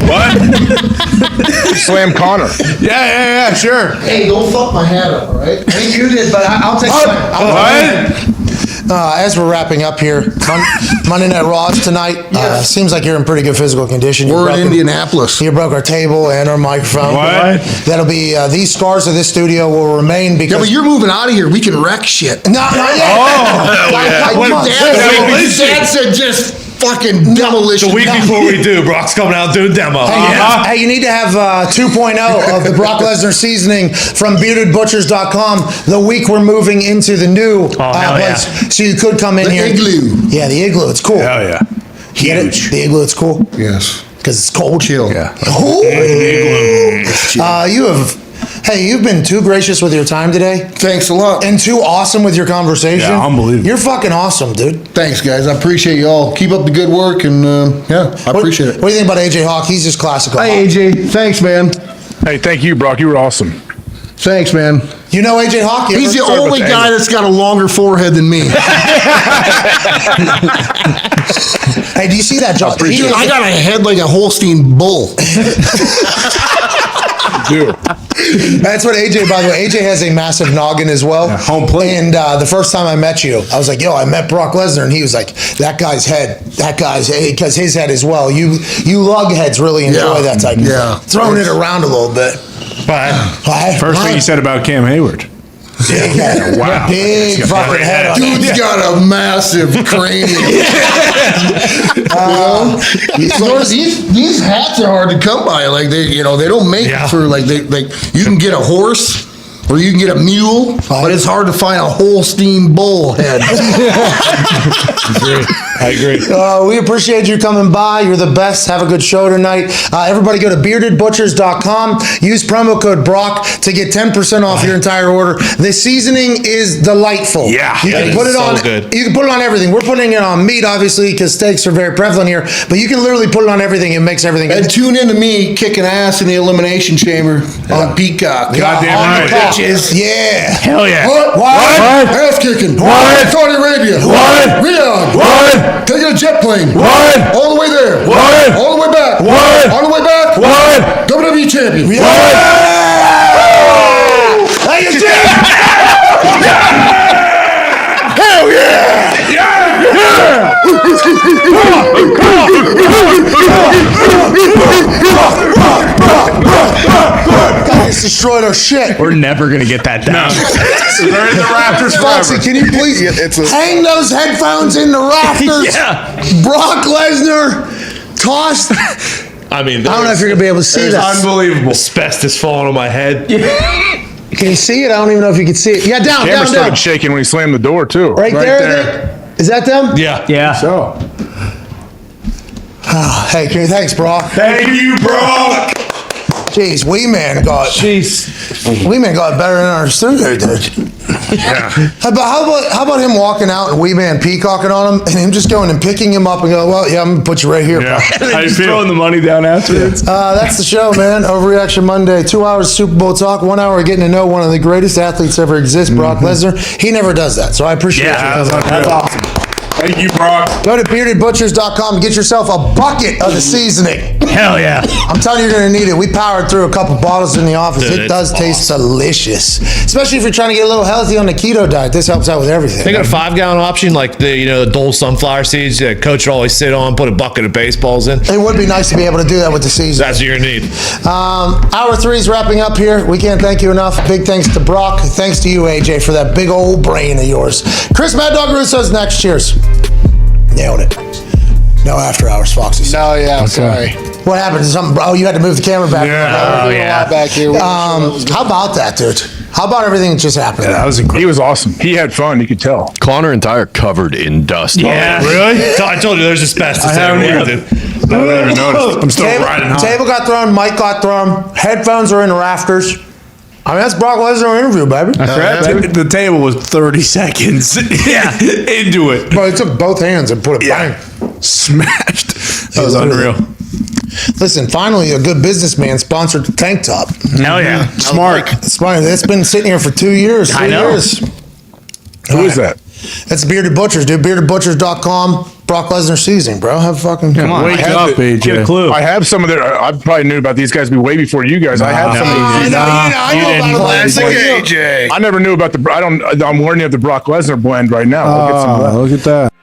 What? Slam Connor. Yeah, sure. Hey, don't fuck my hat up, all right? I think you did, but I'll take as we're wrapping up here, Monday Night Raws tonight. Seems like you're in pretty good physical condition. We're in Indianapolis. You broke our table and our microphone. What? That'll be these scars of this studio will remain because. Yeah, but you're moving out of here. We can wreck shit. No, not yet. Dad said just fucking demolition. The week before we do, Brock's coming out doing demo. Hey, you need to have 2.0 of the Brock Lesnar seasoning from beardedbutchers.com the week we're moving into the new place. So you could come in here. The igloo. Yeah, the igloo. It's cool. Hell yeah. Huge. The igloo, it's cool. Yes. Because it's cold. Chill. Yeah. You've been too gracious with your time today. Thanks a lot. And too awesome with your conversation. Yeah, unbelievable. You're fucking awesome, dude. Thanks, guys. I appreciate you all. Keep up the good work, and I appreciate it. What do you think about AJ Hawk? He's just classical. Hey, AJ. Thanks, man. Hey, thank you, Brock. You were awesome. Thanks, man. You know AJ Hawk? He's the only guy that's got a longer forehead than me. Hey, do you see that, John? I got a head like a Holstein bull. Dude. That's what AJ, by the way, AJ has a massive noggin as well. Yeah, home plate. And the first time I met you, I was like, I met Brock Lesnar. And he was like, because his head as well. You lug heads really enjoy that type of thing. Throwing it around a little bit. But first thing you said about Cam Hayward. Wow. Big fucking head on Dude's got a massive cranium. These hats are hard to come by. Like they don't make it for you can get a horse or you can get a mule, but it's hard to find a Holstein bull head. I agree. We appreciate you coming by. You're the best. Have a good show tonight. Everybody go to beardedbutchers.com. Use promo code Brock to get 10% off your entire order. The seasoning is delightful. Yeah. You can put it on. You can put it on everything. We're putting it on meat, obviously, because steaks are very prevalent here. But you can literally put it on everything. It makes everything good. And tune into me kicking ass in the Elimination Chamber on Peacock. Goddamn right. Yeah. Hell yeah. What? Ass kicking. What? Saudi Arabia. What? Riyadh. What? Taking a jet plane. What? All the way there. What? All the way back. What? On the way back. What? WWE champion. What? Hey, you champ! Hell yeah! Guys destroyed our shit. We're never gonna get that down. They're in the rafters Foxy, can you please hang those headphones in the rafters? Brock Lesnar tossed. I mean, I don't know if you're gonna be able to see that. Unbelievable. Asbestos falling on my head. Can you see it? I don't even know if you can see it. Yeah, down. Camera started shaking when he slammed the door too. Right there. Is that them? Yeah. So. Hey, thanks, Brock. Thank you, Brock. Jeez, Wee Man got better than our studio did. Yeah. How about him walking out and Wee Man peacocking on him and him just going and picking him up and go, well, yeah, I'm gonna put you right here. Yeah. How you feel? Throwing the money down afterwards. That's the show, man. Overreaction Monday. 2 hours Super Bowl talk. 1 hour getting to know one of the greatest athletes ever exist, Brock Lesnar. He never does that, so I appreciate you. That's awesome. Thank you, Brock. Go to beardedbutchers.com and get yourself a bucket of the seasoning. Hell yeah. I'm telling you, you're going to need it. We powered through a couple bottles in the office. Dude, it does taste delicious, especially if you're trying to get a little healthy on the keto diet. This helps out with everything. They got a 5-gallon option, like the Dole sunflower seeds that coach would always sit on, put a bucket of baseballs in. It would be nice to be able to do that with the season. That's what you're going to need. Hour 3 is wrapping up here. We can't thank you enough. Big thanks to Brock. Thanks to you, AJ, for that big old brain of yours. Chris Mad Dog Russo's next. Cheers. Nailed it. No after hours, Foxy. No, yeah, sorry. What happened? Something? Oh, you had to move the camera back. Yeah, doing a lot back here. How about that, dude? How about everything that just happened? Yeah, that was incredible. He was awesome. He had fun. You could tell. Connor and Ty are covered in dust. Yeah, really? I told you there's asbestos everywhere, dude. I haven't even noticed. I'm still riding high. Table got thrown. Mic got thrown. Headphones are in the rafters. I mean, that's Brock Lesnar interview, baby. The table was 30 seconds into it. Bro, he took both hands and put it bang. Smashed. That was unreal. Listen, finally, a good businessman sponsored the tank top. Hell yeah. Smart. That's been sitting here for 2 years. I know. Who is that? That's Bearded Butchers, dude. BeardedButchers.com. Brock Lesnar season, bro. Have fucking Come on. Wake up, AJ. Get a clue. I have some of their. I probably knew about these guys way before you guys. I have some of these. I know about classic AJ. I never knew about the. I'm learning of the Brock Lesnar blend right now. I'll get some of that. Look at that.